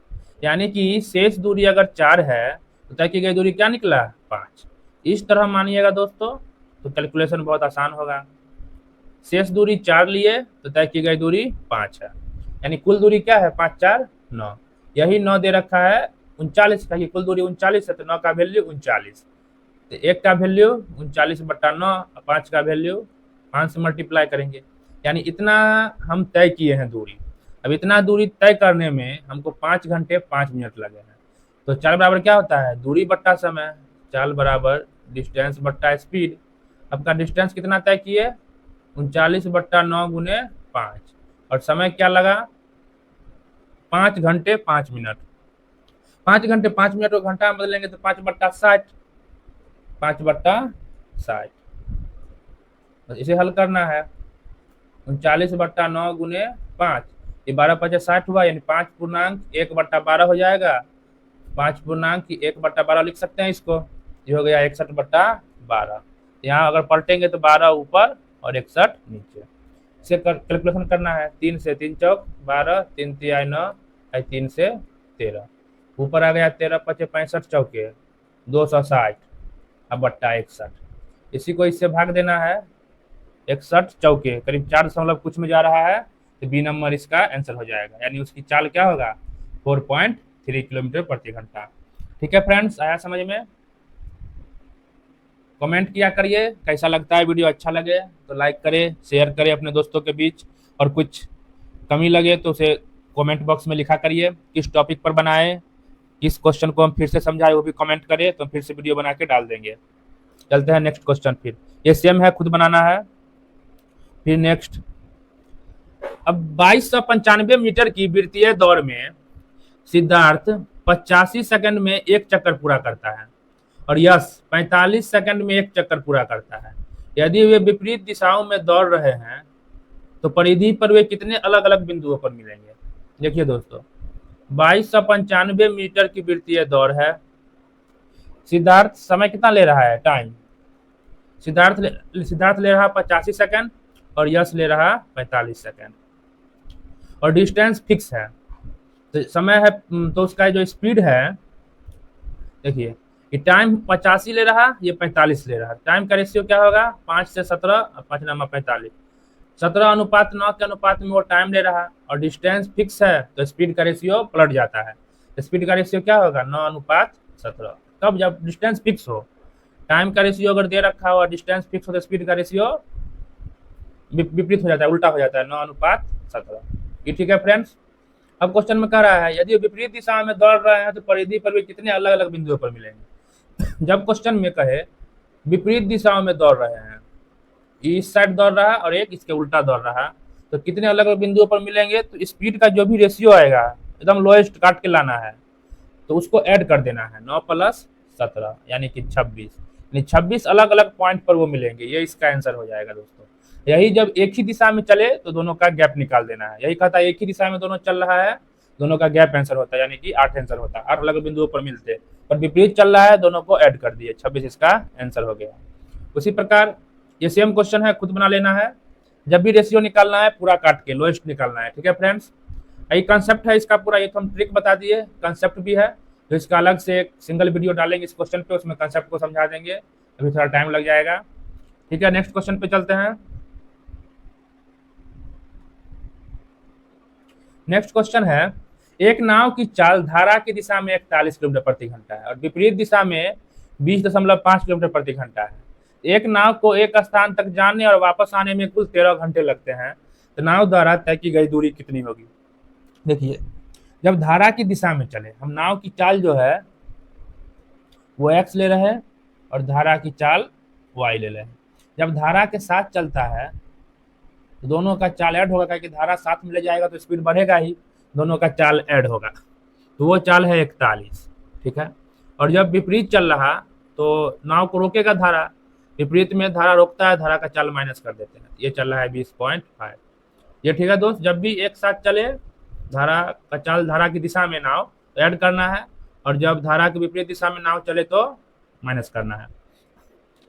यानी कि शेष दूरी अगर 4 है तो तय की गई दूरी क्या निकला 5। इस तरह मानिएगा दोस्तों, तो कैलकुलेशन बहुत आसान होगा। शेष दूरी 4 लिए तो तय की गई दूरी 5 है, यानी कुल दूरी क्या है 5 4 9, यही 9 दे रखा है 39 का, कुल दूरी 39 है, तो 9 का वैल्यू 39, तो 1 का वैल्यू 39/9, 5 का वैल्यू 5 से मल्टीप्लाई करेंगे, यानी इतना हम तय किए हैं दूरी। अब इतना दूरी तय करने में हमको 5 घंटे 5 मिनट लगे हैं। तो चाल बराबर क्या होता है, दूरी बट्टा समय। चाल बराबर डिस्टेंस बट्टा स्पीड। आपका डिस्टेंस कितना तय किए 39/9 गुने 5, और समय क्या लगा 5 घंटे 5 मिनट। 5 घंटे 5 मिनट को घंटा में बदलेंगे तो 5/60, 5/60। इसे हल करना है। 39/9 गुने 5, ये 12×5 = 60 हुआ, यानी 5.1/12 हो जाएगा। 5.1/12 लिख सकते हैं इसको, ये हो गया 61/12। यहाँ अगर पलटेंगे तो 12 ऊपर और 61 नीचे। इसे कैलकुलेशन करना है। 3 से 3 चौक 12, 3 तिहाई 9, 3 से 13, ऊपर आ गया 13 × 5 = 65 चौके 260, अब बट्टा 61। इसी को इससे भाग देना है, 61 चौके करीब 4 दशमलव कुछ में जा रहा है, तो बी नंबर इसका आंसर हो जाएगा, यानी उसकी चाल क्या होगा 4.3 किलोमीटर प्रति घंटा। ठीक है फ्रेंड्स, आया समझ में। कमेंट किया करिए कैसा लगता है वीडियो, अच्छा लगे तो लाइक करें, शेयर करें अपने दोस्तों के बीच, और कुछ कमी लगे तो उसे कमेंट बॉक्स में लिखा करिए। किस टॉपिक पर बनाए, किस क्वेश्चन को हम फिर से समझाए, वो भी कमेंट करें, तो फिर से वीडियो बना के डाल देंगे। चलते हैं नेक्स्ट क्वेश्चन। फिर ये सेम है, खुद बनाना है। फिर नेक्स्ट, अब 2295 मीटर की वृत्तीय दौड़ में सिद्धार्थ 85 सेकंड में एक चक्कर पूरा करता है और यश 45 सेकंड में एक चक्कर पूरा करता है। यदि वे विपरीत दिशाओं में दौड़ रहे हैं तो परिधि पर वे कितने अलग अलग बिंदुओं पर मिलेंगे। देखिए दोस्तों, 2295 मीटर की वृत्तीय दौड़ है। सिद्धार्थ समय कितना ले रहा है, टाइम। सिद्धार्थ ले रहा 85 सेकंड और यश ले रहा 45 सेकंड, और डिस्टेंस फिक्स है, तो समय है, तो उसका जो स्पीड है, देखिए कि टाइम 85 ले रहा, ये 45 ले रहा। टाइम का रेशियो क्या होगा 5 से 17 और 5 9 45, 17:9 के अनुपात में वो टाइम ले रहा, और डिस्टेंस फिक्स है तो स्पीड का रेशियो पलट जाता है। स्पीड का रेशियो क्या होगा 9:17। कब, जब डिस्टेंस फिक्स हो। टाइम का रेशियो अगर दे रखा हो और डिस्टेंस फिक्स हो तो स्पीड का रेशियो विपरीत हो जाता है, उल्टा हो जाता है, 9:17। ये ठीक है फ्रेंड्स। अब क्वेश्चन में कह रहा है यदि विपरीत दिशा में दौड़ रहे हैं तो परिधि पर भी कितने अलग अलग बिंदुओं पर मिलेंगे। जब क्वेश्चन में कहे विपरीत दिशाओं में दौड़ रहे हैं, इस साइड दौड़ रहा है और एक इसके उल्टा दौड़ रहा है, तो कितने अलग अलग बिंदुओं पर मिलेंगे, तो स्पीड का जो भी रेशियो आएगा एकदम लोएस्ट काट के लाना है, तो उसको ऐड कर देना है। 9 प्लस 17 यानी कि 26, यानी 26 अलग अलग पॉइंट पर वो मिलेंगे। ये इसका आंसर हो जाएगा दोस्तों। यही जब एक ही दिशा में चले तो दोनों का गैप निकाल देना है। यही कहता है एक ही दिशा में दोनों चल रहा है, दोनों का गैप आंसर होता है, यानी कि 8 आंसर होता है। 8 अलग बिंदुओं पर मिलते हैं, पर विपरीत चल रहा है, दोनों को ऐड कर दिए, 26 इसका आंसर हो गया। उसी प्रकार ये सेम क्वेश्चन है, खुद बना लेना है। जब भी रेशियो निकालना है पूरा काट के लोएस्ट निकालना है। ठीक है फ्रेंड्स, यही कंसेप्ट है इसका पूरा। ये तो हम ट्रिक बता दिए, कंसेप्ट भी है, तो इसका अलग से एक सिंगल वीडियो डालेंगे इस क्वेश्चन पे, उसमें कंसेप्ट को समझा देंगे, अभी थोड़ा टाइम लग जाएगा। ठीक है, नेक्स्ट क्वेश्चन पे चलते हैं। नेक्स्ट क्वेश्चन है, एक नाव की चाल धारा की दिशा में 41 किलोमीटर प्रति घंटा है और विपरीत दिशा में 20.5 किलोमीटर प्रति घंटा है। एक नाव को एक स्थान तक जाने और वापस आने में कुल 13 घंटे लगते हैं, तो नाव द्वारा तय की गई दूरी कितनी होगी। देखिए, जब धारा की दिशा में चले, हम नाव की चाल जो है वो x ले रहे हैं और धारा की चाल y ले रहे हैं। जब धारा के साथ चलता है तो दोनों का चाल ऐड होगा, क्योंकि धारा साथ में ले जाएगा तो स्पीड बढ़ेगा ही, दोनों का चाल ऐड होगा, तो वो चाल है 41। ठीक है, और जब विपरीत चल रहा तो नाव को रोकेगा धारा, विपरीत में धारा रोकता है, धारा का चाल माइनस कर देते हैं, ये चल रहा है 20.5। ये ठीक है दोस्त, जब भी एक साथ चले धारा का चाल धारा की दिशा में नाव तो ऐड करना है, और जब धारा के विपरीत दिशा में नाव चले तो माइनस करना है।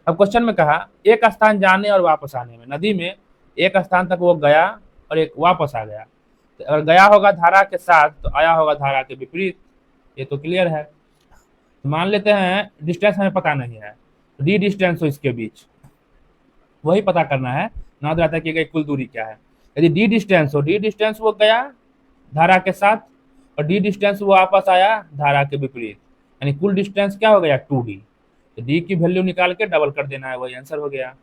अब क्वेश्चन में कहा एक स्थान जाने और वापस आने में, नदी में एक स्थान तक वो गया और एक वापस आ गया, तो अगर गया होगा धारा के साथ तो आया होगा धारा के विपरीत, ये तो क्लियर है। तो मान लेते हैं डिस्टेंस हमें पता नहीं है, डी डिस्टेंस हो इसके बीच, वही पता करना है, ना रहता है कि कुल दूरी क्या है। यदि डी डिस्टेंस हो, डी डिस्टेंस वो गया धारा के साथ और डी डिस्टेंस वो वापस आया धारा के विपरीत, यानी कुल डिस्टेंस क्या हो गया 2d। तो डी की वैल्यू निकाल के डबल कर देना है, वही आंसर हो गया।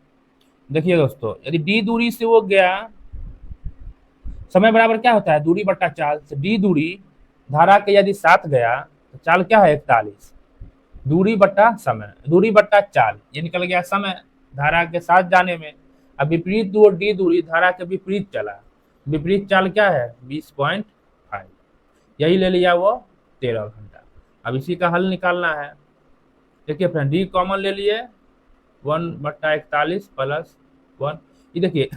देखिए दोस्तों, यदि डी दूरी से वो गया, समय बराबर क्या होता है दूरी बट्टा चाल, तो डी दूरी धारा के यदि साथ गया तो चाल क्या है 41, दूरी बट्टा समय, दूरी बट्टा चाल, ये निकल गया समय धारा के साथ जाने में। अब विपरीत डी दूरी धारा के विपरीत चला, विपरीत चाल क्या है 20.5, यही ले लिया वो 13 घंटा। अब इसी का हल निकालना है। देखिए फ्रेंड, डी कॉमन ले लिए, 1/41 प्लस 1, ये देखिए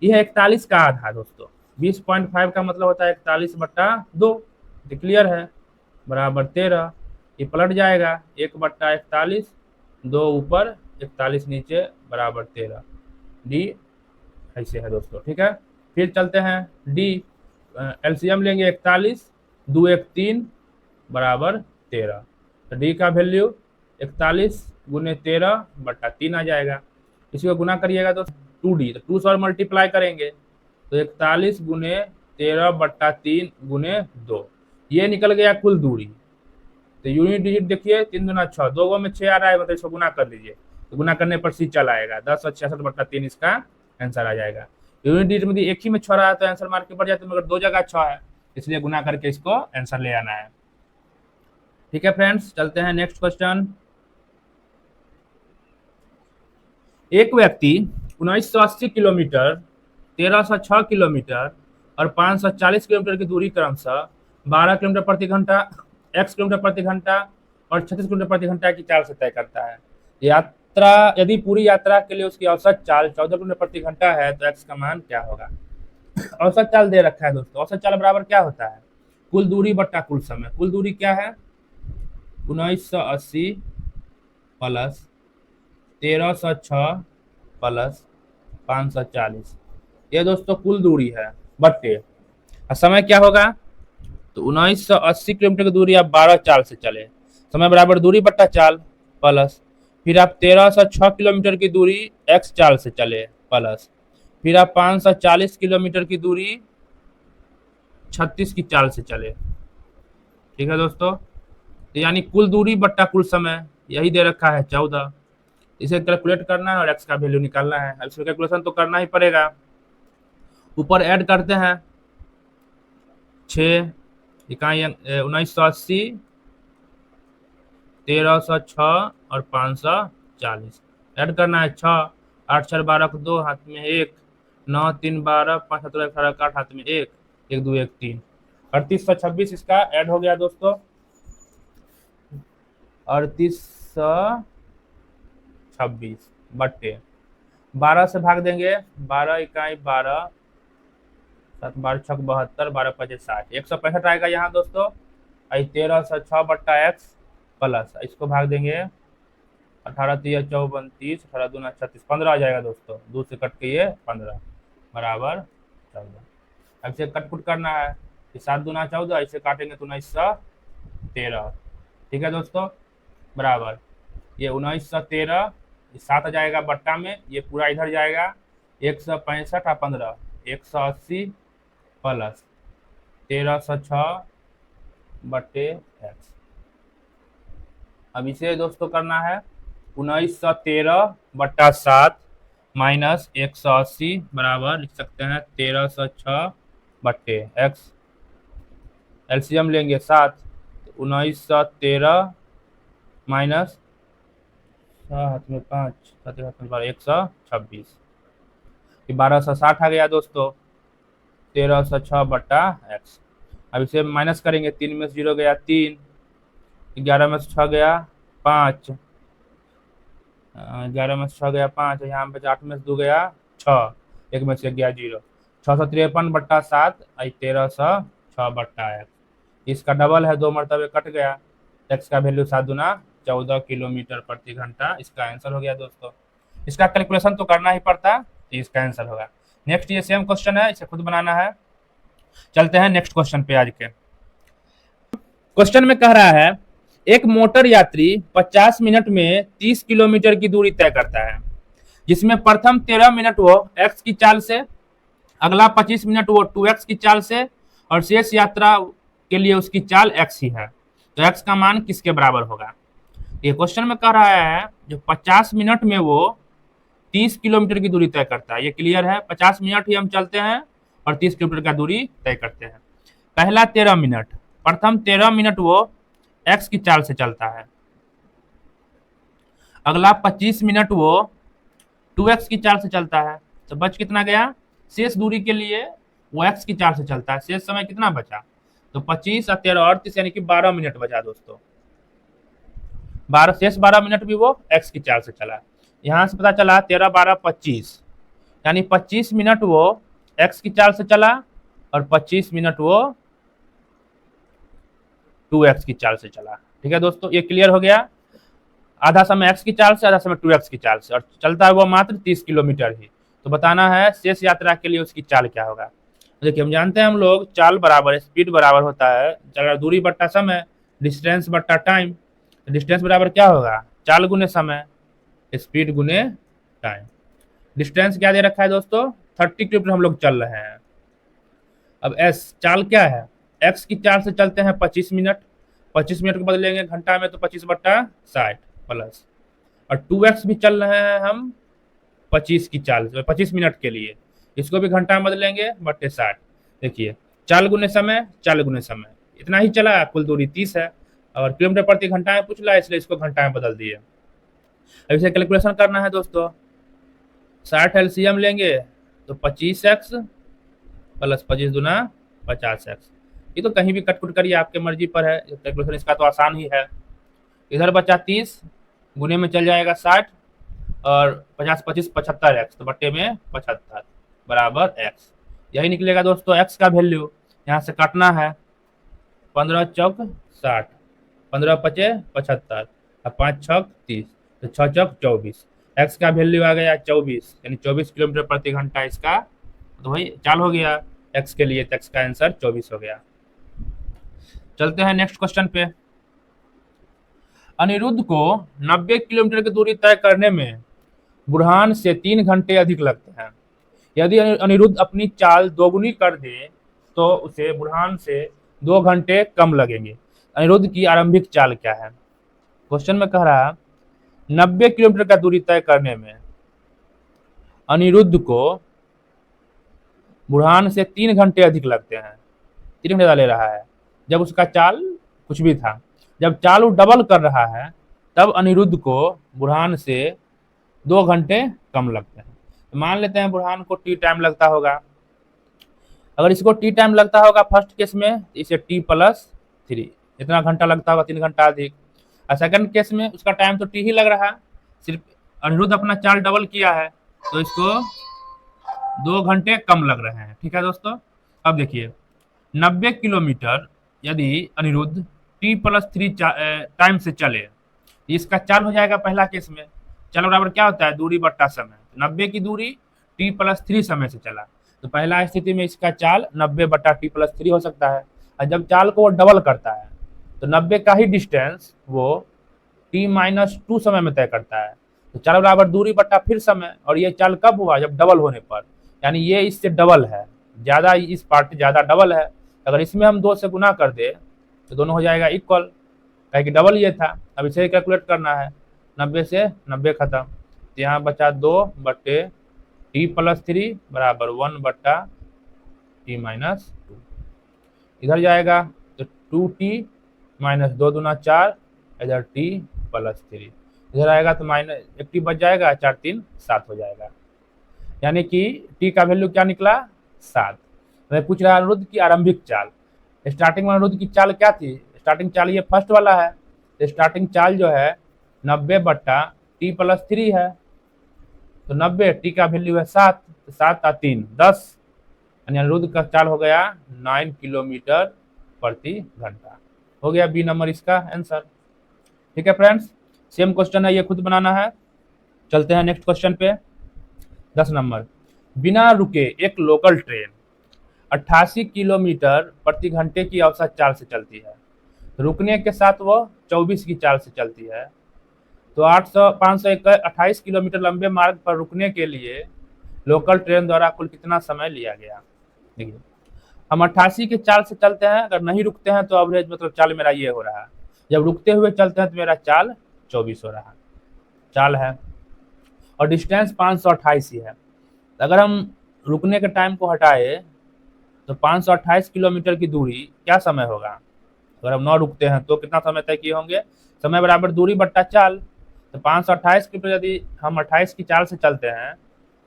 यह 41 का आधा दोस्तों, 20.5 का मतलब होता है 41/2, क्लियर है, बराबर 13। ये पलट जाएगा 1/41, 2 ऊपर 41 नीचे बराबर 13, डी ऐसे है दोस्तों। ठीक है, फिर चलते हैं डी, एलसीएम लेंगे 41, 2 1 3 बराबर 13, तो डी का वैल्यू 41 गुने 13/3 आ जाएगा। इसी को गुना करिएगा तो 2d, तो 2 से और मल्टीप्लाई करेंगे तो 41 गुने 13/3 गुने 2, ये निकल गया कुल दूरी। तो यूनिट डिजिट देखिए 3 दूना 6, 2 में 6 आ रहा है, मतलब इसको गुना कर लीजिए, तो गुना करने पर सी चल आएगा, 10 और 66/3 इसका आंसर आ जाएगा। यूनिट डिजिट में एक ही में 6 रहा है तो आंसर मार्क के बढ़ जाते, मगर 2 जगह 6 है, इसलिए गुना करके इसको आंसर ले आना है। ठीक है फ्रेंड्स, चलते हैं नेक्स्ट क्वेश्चन। एक व्यक्ति 1980 किलोमीटर, 1306 किलोमीटर और 540 किलोमीटर की दूरी क्रमशः 12 किलोमीटर प्रति घंटा, x किलोमीटर प्रति घंटा और 36 किलोमीटर प्रति घंटा की चाल से तय करता है। यात्रा, यदि पूरी यात्रा के लिए उसकी औसत चाल 14 किलोमीटर प्रति घंटा है तो x का मान क्या होगा। औसत चाल दे रखा है दोस्तों, औसत चाल बराबर क्या होता है कुल दूरी बट्टा कुल समय। कुल दूरी क्या है 1980 प्लस 1306 प्लस 540, ये दोस्तों कुल दूरी है बट्टे, और समय क्या होगा तो 1980 किलोमीटर की दूरी आप 12 चाल से चले, समय बराबर दूरी बट्टा चाल प्लस, फिर आप 1306 किलोमीटर की दूरी x चाल से चले प्लस, फिर आप 540 किलोमीटर की दूरी 36 की चाल से चले। ठीक है दोस्तों, तो यानी कुल दूरी बट्टा कुल समय, यही दे रखा है 14, इसे कैलकुलेट करना है और x का वैल्यू निकालना है। अब इसमें कैलकुलेशन तो करना ही पड़ेगा, ऊपर ऐड करते हैं 6 इकाई 1980 1306 और 540 ऐड करना है। 6 8 4 12 को 2 हाथ में 1, 9 3 12 5 7 18 का 8 हाथ में 1, 1 2 1 3, 3826 इसका ऐड हो गया दोस्तों। 3826 बट्टे 12 से भाग देंगे, 12 इकाई 12, 7 12 6 72, 12 5 60, 165 आएगा यहाँ दोस्तों। 1306 बट्टा एक्स प्लस इसको भाग देंगे, 18 3 54 30, 18 दूना 36, 15 आ जाएगा दोस्तों। 2 से कट के ये 15 बराबर 14। अब इसे कटपुट करना है, 7 दूना 14, इसे काटेंगे तो 1913। ठीक है दोस्तों, बराबर ये 1913, 7 आ जाएगा बट्टा में, ये पूरा इधर जाएगा। 165 और 15, 180 प्लस 1306 बट्टे एक्स। अब इसे दोस्तों करना है 1913 बट्टा 7 माइनस 180 बराबर लिख सकते हैं 1306 बट्टे एक्स। एलसीएम लेंगे 7, 1913 माइनस 7 में 5, 7 हाथ में 12, 126, 1260 आ गया दोस्तों। 1306 बट्टा एक्स। अब इसे माइनस करेंगे, 3 में से 0 गया 3, 11 में से 6 गया 5, 11 में से 6 गया 5, यहाँ पे 8 में से 2 गया 6, 1 में से गया 0, 653 बट्टा 7, 1306 बट्टा एक्स। इसका डबल है, 2 मरतबे कट गया। एक्स का वैल्यू 7 दूना 14 किलोमीटर प्रति घंटा इसका आंसर हो गया दोस्तों। इसका कैलकुलेशन तो करना ही पड़ता, तो इसका आंसर होगा। नेक्स्ट ये सेम क्वेश्चन है, इसे खुद बनाना है। चलते हैं नेक्स्ट क्वेश्चन पे। आज के क्वेश्चन में कह रहा है एक मोटर यात्री 50 मिनट में 30 किलोमीटर की दूरी तय करता है, जिसमें प्रथम 13 मिनट वो x की चाल से, अगला 25 मिनट वो 2x की चाल से, और शेष यात्रा के लिए उसकी चाल x ही है। तो x का मान किसके बराबर होगा? ये क्वेश्चन में कह रहा है जो 50 मिनट में वो 30 किलोमीटर की दूरी तय करता है। ये क्लियर है, 50 मिनट ही हम चलते हैं और 30 किलोमीटर का दूरी तय करते हैं। पहला 13 मिनट, प्रथम 13 मिनट वो x की चाल से चलता है, अगला 25 मिनट वो 2x की चाल से चलता है। तो बच कितना गया? शेष दूरी के लिए वो x की चाल से चलता है, शेष समय कितना बचा? तो 25 और 13 और 30 यानी कि 12 मिनट बचा दोस्तों। 12 शेष 12 मिनट भी वो x की चाल से चला। यहां से पता चला 13 12 25, यानी 25 मिनट वो x की चाल से चला और 25 मिनट वो 2x की चाल से चला। ठीक है दोस्तों, ये क्लियर हो गया। आधा समय x की चाल से, आधा समय 2x की चाल से, और चलता है वो मात्र 30 किलोमीटर ही। तो बताना है शेष यात्रा के लिए उसकी चाल क्या होगा। देखिए हम जानते हैं, हम लोग चाल बराबर स्पीड बराबर होता है दूरी बट्टा समय, डिस्टेंस बट्टा टाइम। डिस्टेंस बराबर क्या होगा? चाल गुने समय, स्पीड गुने टाइम। डिस्टेंस क्या दे रखा है दोस्तों? 30 किलोमीटर हम लोग चल रहे हैं। अब एस चाल क्या है? एक्स की चाल से चलते हैं 25 मिनट, 25 मिनट को बदलेंगे घंटा में तो 25 बट्टा 60 प्लस, और 2x भी चल रहे हैं हम 25 की चाल से 25 मिनट के लिए, इसको भी घंटा में बदलेंगे बट्टे 60। देखिए चाल गुने समय, चाल गुने समय, इतना ही चला, कुल दूरी 30 है और किलोमीटर प्रति घंटा में पूछ रहा है, इसलिए इसको घंटा में बदल दिए। अब इसे कैलकुलेशन करना है दोस्तों। 60 एलसीएम लेंगे तो 25x प्लस 25 दूना 50x। ये तो कहीं भी कटकुट करिए, आपके मर्जी पर है, कैलकुलेशन इसका तो आसान ही है। इधर बचा 30, गुने में चल जाएगा 60, और 50 25 75x, तो बट्टे में 75 बराबर x। यही निकलेगा दोस्तों x का वैल्यू। यहाँ से काटना है, 15 चौक 60, 15 पचे 75 और 5 छक 30, तो 6 चौक 24। x का वैल्यू आ गया 24, यानी 24 किलोमीटर प्रति घंटा इसका तो भाई चाल हो गया x के लिए। तो x का आंसर 24 हो गया। चलते हैं नेक्स्ट क्वेश्चन पे। अनिरुद्ध को 90 किलोमीटर की दूरी तय करने में बुरहान से 3 घंटे अधिक लगते हैं। यदि अनिरुद्ध अपनी चाल दोगुनी कर दे तो उसे बुरहान से 2 घंटे कम लगेंगे। अनिरुद्ध की आरंभिक चाल क्या है? क्वेश्चन में कह रहा है 90 किलोमीटर का दूरी तय करने में अनिरुद्ध को बुरहान से 3 घंटे अधिक लगते हैं। 3 घंटे ले रहा है, जब उसका चाल कुछ भी था। जब चाल वो डबल कर रहा है तब अनिरुद्ध को बुरहान से 2 घंटे कम लगते हैं। तो मान लेते हैं बुरहान को टी टाइम लगता होगा। अगर इसको टी टाइम लगता होगा फर्स्ट केस में, इसे t+3 इतना घंटा लगता होगा, 3 घंटा अधिक। और सेकंड केस में उसका टाइम तो टी ही लग रहा है, सिर्फ अनिरुद्ध अपना चाल डबल किया है, तो इसको 2 घंटे कम लग रहे हैं। ठीक है दोस्तों, अब देखिए 90 किलोमीटर यदि अनिरुद्ध t+3 टाइम से चले, इसका चाल हो जाएगा पहला केस में। चाल बराबर क्या होता है, दूरी बट्टा समय। 90 की दूरी t+3 समय से चला, तो पहला स्थिति में इसका चाल 90/t+3 हो सकता है। और जब चाल को वो डबल करता है तो 90 का ही डिस्टेंस वो t-2 समय में तय करता है। तो चाल बराबर दूरी बट्टा फिर समय, और ये चाल कब हुआ, जब डबल होने पर, यानी ये इससे डबल है, ज्यादा, इस पार्ट ज्यादा डबल है। अगर इसमें हम 2 से गुना कर दे तो दोनों हो जाएगा इक्वल, कि डबल ये था। अब इसे कैलकुलेट करना है, 90 से 90 खत्म, तो यहाँ बचा 2/t+3 बराबर 1/t-2। इधर जाएगा तो 2t-2 दूना 4, इधर t+3, इधर आएगा तो माइनस 1t बच जाएगा, 4×3=7 हो जाएगा। यानी कि t का वैल्यू क्या निकला, 7। मैं पूछ रहा अनिरुद्ध की आरंभिक चाल। स्टार्टिंग में अनिरुद्ध की चाल क्या थी, स्टार्टिंग चाल ये फर्स्ट वाला है, तो स्टार्टिंग चाल जो है 90/t+3 है। तो 90, टी का वैल्यू है 7, तो 7 और 3 10, यानी अनिरुद्ध का चाल हो गया 9 किलोमीटर प्रति घंटा। हो गया बी नंबर इसका आंसर। ठीक है फ्रेंड्स, सेम क्वेश्चन है, ये खुद बनाना है। चलते हैं नेक्स्ट क्वेश्चन पे। 10 नंबर, बिना रुके एक लोकल ट्रेन 88 किलोमीटर प्रति घंटे की औसत चाल से चलती है, रुकने के साथ वो 24 की चाल से चलती है। तो 528 किलोमीटर लंबे मार्ग पर रुकने के लिए लोकल ट्रेन द्वारा कुल कितना समय लिया गया। देखिए हम 88 के चाल से चलते हैं, अगर नहीं रुकते हैं तो एवरेज मतलब चाल मेरा ये हो रहा है, जब रुकते हुए चलते हैं तो मेरा चाल 24 हो रहा है, चाल है, और डिस्टेंस 528 ही है। अगर हम रुकने के टाइम को हटाए तो 528 किलोमीटर की दूरी क्या समय होगा, अगर हम न रुकते हैं तो कितना समय तय किए होंगे, समय बराबर दूरी बट्टा चाल। तो 528 किलोमीटर यदि हम 28 की चाल से चलते हैं,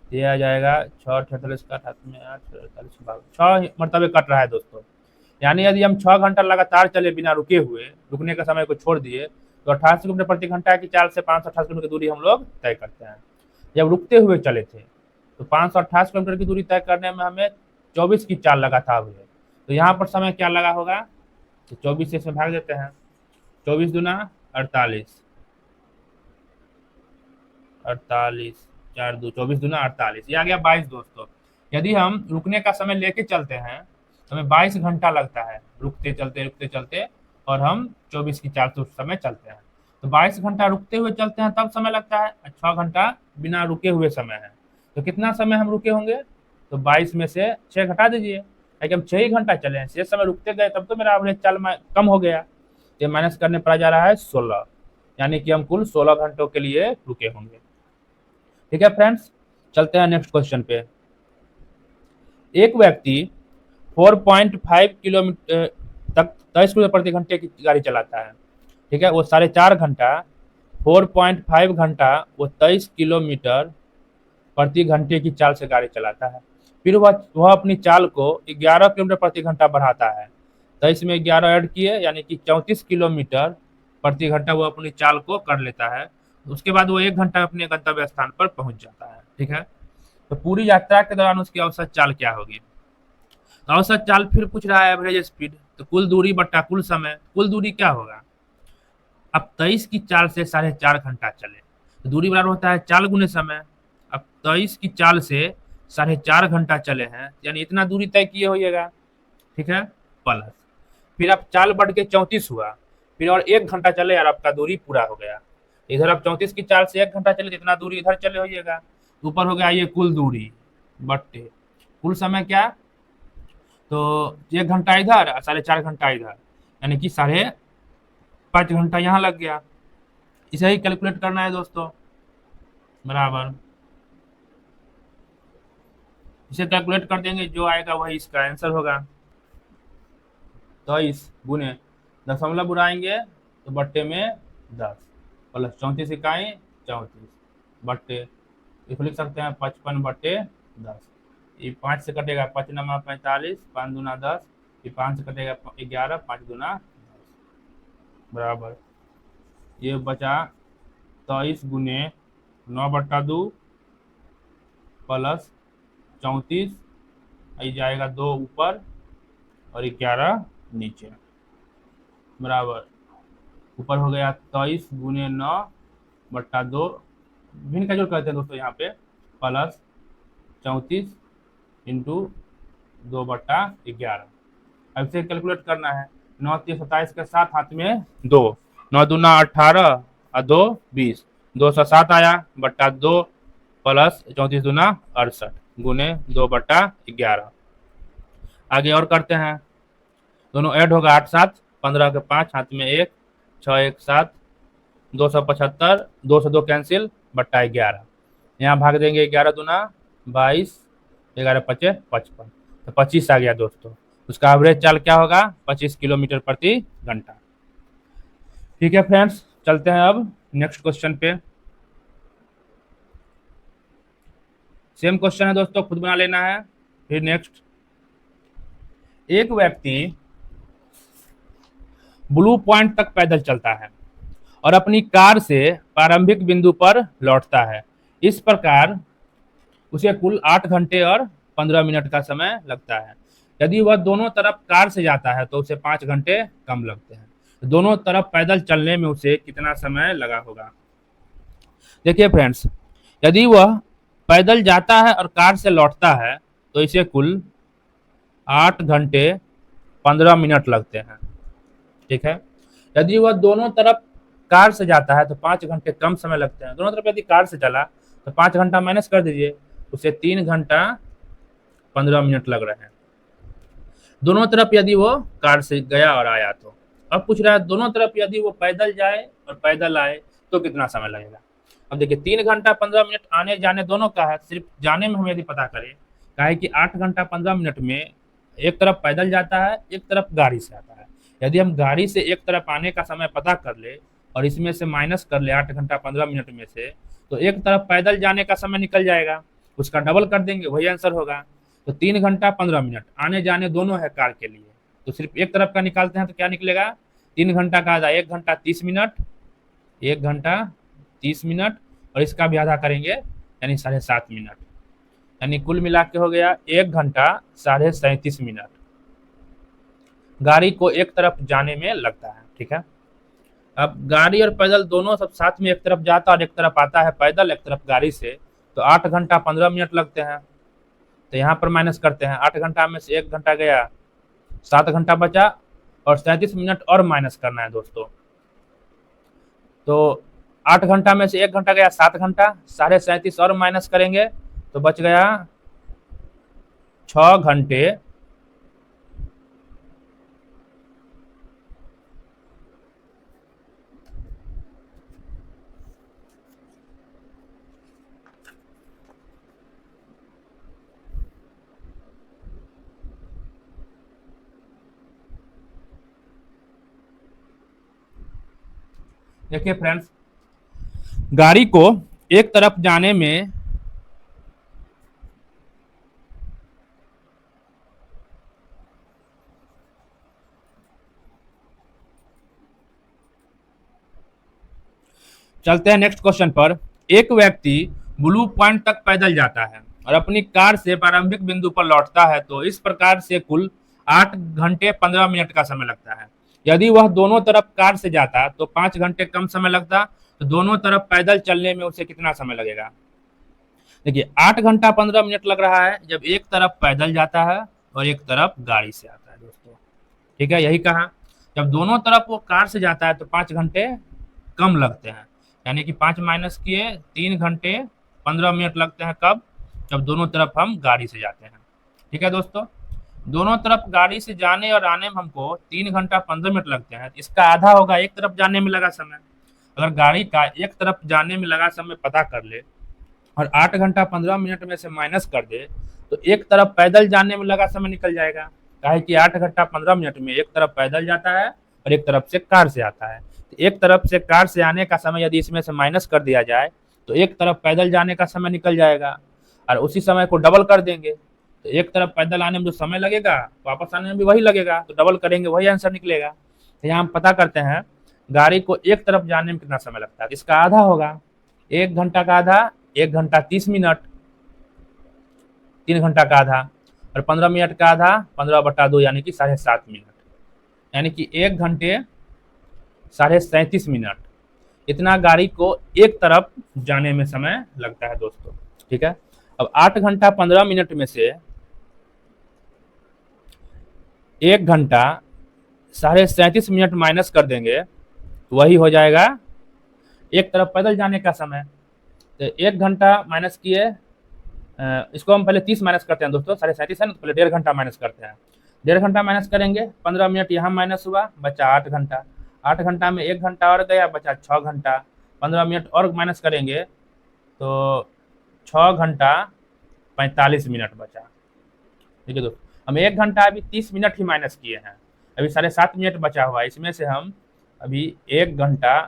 ये आ जाएगा 6 का 6 मरतबे कट रहा है दोस्तों। यानी यदि हम 6 घंटा लगातार चले बिना रुके हुए, रुकने का समय को छोड़ दिए, तो 88 किलोमीटर प्रति घंटा की चाल से 528 किलोमीटर की दूरी हम लोग तय करते हैं। जब रुकते हुए चले थे तो 528 किलोमीटर की दूरी तय करने में हमें 24 की चाल लगा था हुए, तो यहाँ पर समय क्या लगा होगा, तो 24 से इसमें भाग देते हैं, 24 दूना 48, 4 2 24 दूना 48, ये आ गया 22 दोस्तों। यदि हम रुकने का समय लेके चलते हैं तो हमें 22 घंटा लगता है, रुकते चलते, और हम 24 की चाल से उस समय चलते हैं। तो 22 घंटा रुकते हुए चलते हैं तब समय लगता है, 6 घंटा बिना रुके हुए समय है। तो कितना समय हम रुके होंगे, तो 22 में से 6 घटा दीजिए, ताकि हम 6 ही घंटा चले हैं, 6 समय रुकते गए तब तो मेरा एवरेज चाल कम हो गया। ये माइनस करने पर आ जा रहा है 16, यानी कि हम कुल 16 घंटों के लिए रुके होंगे। ठीक है फ्रेंड्स, चलते हैं नेक्स्ट क्वेश्चन पे। एक व्यक्ति 4.5 किलोमीटर तक 23 किलोमीटर प्रति घंटे की गाड़ी चलाता है। ठीक है, वो 4.5 घंटा 4.5 घंटा वो 23 किलोमीटर प्रति घंटे की चाल से गाड़ी चलाता है। फिर वह अपनी चाल को 11 किलोमीटर प्रति घंटा बढ़ाता है। 23 में 11 ऐड किए, यानी कि 34 किलोमीटर प्रति घंटा वो अपनी चाल को कर लेता है। उसके बाद वो 1 घंटा अपने गंतव्य स्थान पर पहुंच जाता है। ठीक है, तो पूरी यात्रा के दौरान उसकी औसत चाल क्या होगी। तो औसत चाल फिर पूछ रहा है एवरेज स्पीड, तो कुल दूरी बट्टा कुल समय, कुल दूरी क्या होगा, अब 23 की चाल से 4.5 घंटा चले तो दूरी बराबर होता है चाल गुने समय। अब 23 की चाल से 4.5 घंटा चले हैं, यानी इतना दूरी तय किए होइएगा। ठीक है, प्लस फिर अब चाल बढ़ के 34 हुआ, फिर और 1 घंटा चले और आपका दूरी पूरा हो गया। इधर अब 34 की चाल से 1 घंटा चले, जितना दूरी इधर चले होइएगा, ऊपर हो गया ये कुल दूरी बट्टे कुल समय क्या, तो 1 घंटा इधर और 4.5 घंटा इधर, यानी कि 5.5 घंटा यहाँ लग गया। इसे ही कैलकुलेट करना है दोस्तों, बराबर इसे कैलकुलेट कर देंगे, जो आएगा वही इसका आंसर होगा। 23 गुने दशमलव उड़ाएंगे तो बट्टे में 10, प्लस 34 इकाई 34 बट्टे, इसको लिख सकते हैं 55/10। ये 5 से कटेगा, 5 नंबर 45, 5 दूना 10, ये 5 से कटेगा 11, 5 दूना 10 बराबर, ये बचा 23 गुने 9/2 प्लस 34, ये जाएगा 2 ऊपर और 11 नीचे बराबर, ऊपर हो गया 23 गुने 9/2, भिन्न का जोड़ करते हैं दोस्तों यहाँ पे, प्लस 34 इंटू 2/11। अब इसे कैलकुलेट करना है, 9 3 27 के साथ हाथ में 2, 9 दूना 18 और 2 20, 207 आया बट्टा 2 प्लस 34 दूना 68 गुने 2/11। आगे और करते हैं, दोनों ऐड होगा 8 7, 15 के 5 हाथ में 1, 6 1 7, 275, 2 से 2 कैंसिल बट्टा 11, यहाँ भाग देंगे 11 दूना 22, 11 5 55, तो 25 आ गया दोस्तों। उसका एवरेज चाल क्या होगा, 25 किलोमीटर प्रति घंटा। ठीक है फ्रेंड्स, चलते हैं अब नेक्स्ट क्वेश्चन पे। सेम क्वेश्चन है दोस्तों, खुद बना लेना है। फिर नेक्स्ट, एक व्यक्ति ब्लू पॉइंट तक पैदल चलता है और अपनी कार से प्रारंभिक बिंदु पर लौटता है। इस प्रकार उसे कुल 8 घंटे और 15 मिनट का समय लगता है। यदि वह दोनों तरफ कार से जाता है तो उसे 5 घंटे कम लगते हैं। दोनों तरफ पैदल चलने में उसे कितना समय लगा होगा। देखिए फ्रेंड्स, यदि वह पैदल जाता है और कार से लौटता है तो इसे कुल 8 घंटे 15 मिनट लगते हैं। ठीक है, यदि वह दोनों तरफ कार से जाता है तो 5 घंटे कम समय लगते हैं। दोनों तरफ यदि कार से चला तो 5 घंटा माइनस कर दीजिए, उसे 3 घंटा 15 मिनट लग रहे हैं। दोनों तरफ यदि वो कार से गया और आया तो अब पूछ रहा है दोनों तरफ यदि वो पैदल जाए और पैदल आए तो कितना समय लगेगा। अब देखिए 3 घंटा 15 मिनट आने जाने दोनों का है, सिर्फ जाने में हम यदि पता करें कहा है कि 8 घंटा 15 मिनट में एक तरफ पैदल जाता है, एक तरफ गाड़ी से आता है। यदि हम गाड़ी से एक तरफ आने का समय पता कर ले और इसमें से माइनस कर ले 8 घंटा 15 मिनट में से, तो एक तरफ पैदल जाने का समय निकल जाएगा, उसका डबल कर देंगे, वही आंसर होगा। तो 3 घंटा 15 मिनट आने जाने दोनों है कार के लिए, तो सिर्फ एक तरफ का निकालते हैं तो क्या निकलेगा, 3 घंटा का आधा 1 घंटा 30 मिनट, 1 घंटा 30 मिनट और इसका भी आधा करेंगे यानी 7.5 मिनट, यानी कुल मिला के हो गया 1 घंटा 37.5 मिनट गाड़ी को एक तरफ जाने में लगता है। ठीक है, अब गाड़ी और पैदल दोनों सब साथ में एक तरफ जाता और एक तरफ आता है पैदल, एक तरफ गाड़ी से, तो 8 घंटा 15 मिनट लगते हैं। तो यहाँ पर माइनस करते हैं, 8 घंटा में से 1 घंटा गया, 7 घंटा बचा और 37 मिनट और माइनस करना है दोस्तों। तो 8 घंटा में से 1 घंटा गया, 7 घंटा, 37.5 और माइनस करेंगे तो बच गया 6 घंटे 6। देखिए फ्रेंड्स, गाड़ी को एक तरफ जाने में चलते हैं नेक्स्ट क्वेश्चन पर। एक व्यक्ति ब्लू पॉइंट तक पैदल जाता है और अपनी कार से प्रारंभिक बिंदु पर लौटता है तो इस प्रकार से कुल 8 घंटे 15 मिनट का समय लगता है। यदि वह दोनों तरफ कार से जाता तो 5 घंटे कम समय लगता, तो दोनों तरफ पैदल चलने में उसे कितना समय लगेगा। देखिए 8 घंटा 15 मिनट लग रहा है जब एक तरफ पैदल जाता है और एक तरफ गाड़ी से आता है दोस्तों। ठीक है, यही कहा, जब दोनों तरफ वो कार से जाता है तो 5 घंटे कम लगते हैं, यानी कि 5 माइनस किए 3 घंटे 15 मिनट लगते हैं। कब, जब दोनों तरफ हम गाड़ी से जाते हैं। ठीक है दोस्तों, दोनों तरफ गाड़ी से जाने और आने में हमको 3 घंटा 15 मिनट लगते हैं, इसका आधा होगा एक तरफ जाने में लगा समय। अगर गाड़ी का एक तरफ जाने में लगा समय पता कर ले और 8 घंटा 15 मिनट में से माइनस कर दे तो एक तरफ पैदल जाने में लगा समय निकल जाएगा। काहे कि 8 घंटा 15 मिनट में एक तरफ पैदल जाता है और एक तरफ से कार से आता है, एक तरफ से कार से आने का समय यदि इसमें से माइनस कर दिया जाए तो एक तरफ पैदल जाने का समय निकल जाएगा और उसी समय को डबल कर देंगे तो एक तरफ पैदल आने में जो समय लगेगा वापस आने में भी वही लगेगा, तो डबल करेंगे वही आंसर निकलेगा। तो यहाँ हम पता करते हैं गाड़ी को एक तरफ जाने में कितना समय लगता है। इसका आधा होगा, 1 घंटा का आधा 1 घंटा 30 मिनट, 3 घंटा का आधा, और 15 मिनट का आधा 15/2 यानी कि 7.5 मिनट, यानी कि 1 घंटे 37.5 मिनट इतना गाड़ी को एक तरफ जाने में समय लगता है दोस्तों। ठीक है, अब 8 घंटा 15 मिनट में से 1 घंटा 37.5 मिनट माइनस कर देंगे तो वही हो जाएगा एक तरफ पैदल जाने का समय। तो 1 घंटा माइनस किए, इसको हम पहले 30 माइनस करते हैं दोस्तों, 37.5 है ना, तो पहले 1.5 घंटा माइनस करते हैं। 1.5 घंटा माइनस करेंगे, 15 मिनट यहाँ माइनस हुआ, बचा 8 घंटा। 8 घंटा में 1 घंटा और गया, बचा 6 घंटा। 15 मिनट और माइनस करेंगे तो 6 घंटा 45 मिनट बचा। ठीक है दोस्तों, हम 1 घंटा अभी 30 मिनट ही माइनस किए हैं, अभी 7.5 मिनट बचा हुआ है, इसमें से हम अभी 1 घंटा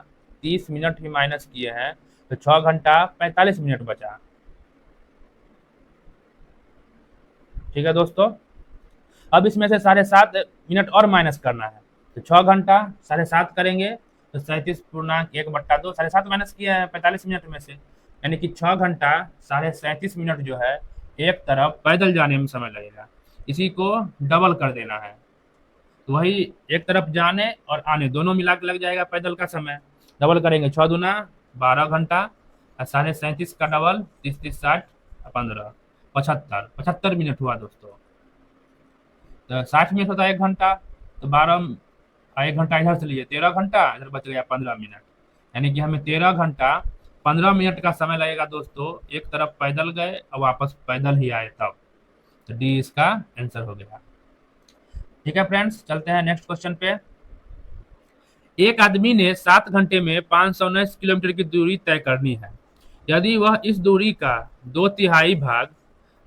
30 मिनट ही माइनस किए हैं तो 6 घंटा 45 मिनट बचा। ठीक है दोस्तों, अब इसमें से 7.5 मिनट और माइनस करना है तो 6 घंटा 7.5 करेंगे तो 37.1/2, 7.5 माइनस किया है 45 मिनट में से, यानी कि 6 घंटा 37.5 मिनट जो है एक तरफ पैदल जाने में समय लगेगा। इसी को डबल कर देना है तो वही एक तरफ जाने और आने दोनों मिला के लग जाएगा पैदल का समय। डबल करेंगे 6 दूना 12 घंटा और 37.5 का डबल 30 30 60 15 75 मिनट हुआ दोस्तों। तो 60 मिनट होता है 1 घंटा, तो 12 1 घंटा इधर से लीजिए 13 घंटा, इधर बच गया 15 मिनट, यानी कि हमें 13 घंटा 15 मिनट का समय लगेगा दोस्तों, एक तरफ पैदल गए और वापस पैदल ही आए तब। तो डी इसका आंसर हो गया। ठीक है फ्रेंड्स, चलते हैं नेक्स्ट क्वेश्चन पे। एक आदमी ने 7 घंटे में 519 किलोमीटर की दूरी तय करनी है। यदि वह इस दूरी का 2/3 भाग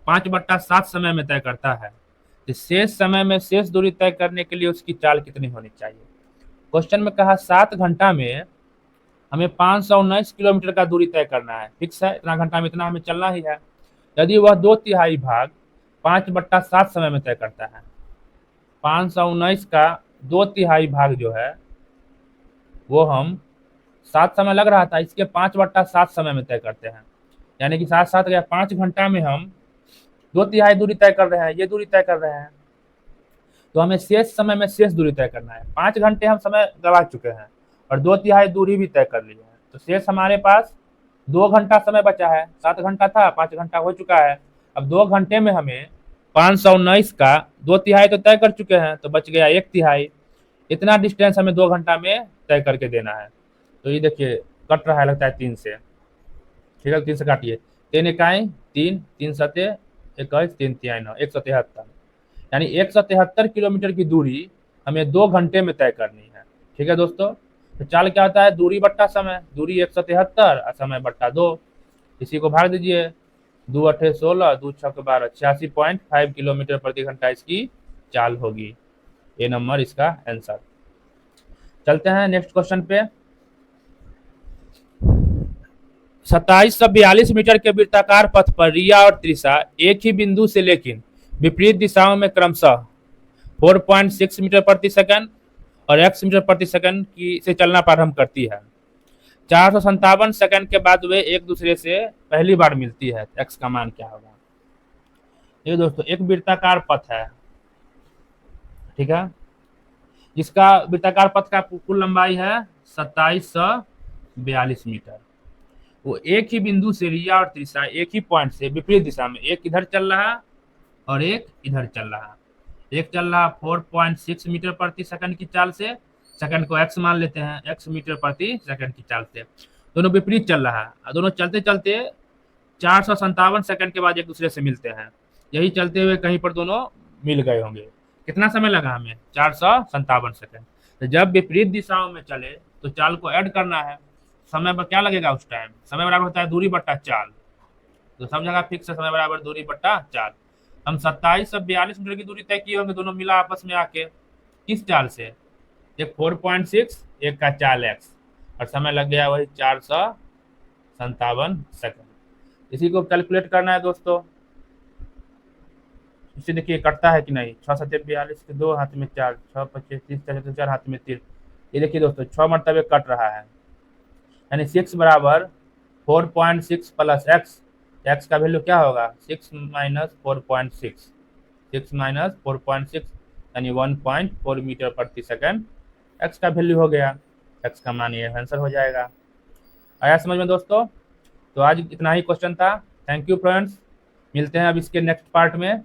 5/7 समय में तय करता है तो शेष समय में शेष दूरी तय करने के लिए उसकी चाल कितनी होनी चाहिए। क्वेश्चन में कहा 7 घंटा में हमें 519 किलोमीटर का दूरी तय करना है, फिक्स है, इतना घंटा में इतना हमें चलना ही है। यदि वह 2/3 भाग 5/7 समय में तय करता है, 519 का 2/3 भाग जो है वो हम 7 समय लग रहा था, इसके 5/7 समय में तय करते हैं, यानी कि 7 7 गया 5 घंटा में हम 2/3 दूरी तय कर रहे हैं, ये दूरी तय कर रहे हैं, तो हमें शेष समय में शेष दूरी तय करना है। 5 घंटे हम समय गवा चुके हैं और 2/3 दूरी भी तय कर ली है, तो शेष हमारे पास 2 घंटा समय बचा है। 7 घंटा था, 5 घंटा हो चुका है, अब 2 घंटे में हमें 519 का 2/3 तो तय कर चुके हैं, तो बच गया 1/3। इतना डिस्टेंस हमें 2 घंटा में तय करके देना है। तो ये देखिए कट रहा है लगता है 3 से, ठीक है, 3 से काटिए, 3 इकाई 3, 3 सते 21, 3 तिहाई 9, 173, यानी 173 किलोमीटर की दूरी हमें 2 घंटे में तय करनी है। ठीक है दोस्तों, तो चाल क्या होता है, दूरी बट्टा समय, दूरी 173 और समय बट्टा 2, इसी को भाग दीजिए, 2 8 16, 2 6 12, 86.5 किलोमीटर प्रति घंटा इसकी चाल होगी। ए नंबर इसका आंसर। चलते हैं नेक्स्ट क्वेश्चन पे। 2742 मीटर के वृत्ताकार पथ पर रिया और त्रिशा एक ही बिंदु से लेकिन विपरीत दिशाओं में क्रमशः 4.6 मीटर प्रति सेकंड और x मीटर प्रति सेकंड की से चलना प्रारंभ करती है। 457 सेकंड के बाद वे एक दूसरे से पहली बार मिलती है, x का मान क्या होगा। ये दोस्तों एक वृत्ताकार पथ है, ठीक है, जिसका वृत्ताकार पथ का कुल लंबाई है 2742 मीटर। वो एक ही बिंदु से रिया और त्रिशा एक ही पॉइंट से विपरीत दिशा में, एक इधर चल रहा और एक इधर चल रहा, एक चल रहा 4.6 मीटर प्रति सेकंड की चाल से, सेकंड को x मान लेते हैं, x मीटर प्रति सेकंड की चाल से, दोनों विपरीत चल रहा है, दोनों चलते चलते 457 सेकंड के बाद एक दूसरे से मिलते हैं। यही चलते हुए कहीं पर दोनों मिल गए होंगे। कितना समय लगा हमें, 457 सेकंड। तो जब विपरीत दिशाओं में चले तो चाल को ऐड करना है, समय पर क्या लगेगा उस टाइम, समय बराबर होता है दूरी बट्टा चाल, तो सब जगह फिक्स है, समय बराबर दूरी बट्टा चाल। हम 2742 मीटर की दूरी तय किए होंगे दोनों मिला आपस में आके, किस चाल से, एक 4.6, एक का 4x, और समय लग गया वही 457 सेकंड। इसी को कैलकुलेट करना है दोस्तों। इसे देखिए कटता है कि नहीं, 6 7 42 के 2 हाथ में 4, 6 25 30 4 हाथ में 3। ये देखिए दोस्तों 6 मरतबे कट रहा है, यानी 6 बराबर 4.6 प्लस एक्स। एक्स का वैल्यू क्या होगा, 6 माइनस 4.6, 6 माइनस 4.6 यानी 1.4 मीटर प्रति सेकंड एक्स का वैल्यू हो गया। एक्स का मान ये आंसर हो जाएगा। आया समझ में दोस्तों? तो आज इतना ही क्वेश्चन था। थैंक यू फ्रेंड्स, मिलते हैं अब इसके नेक्स्ट पार्ट में।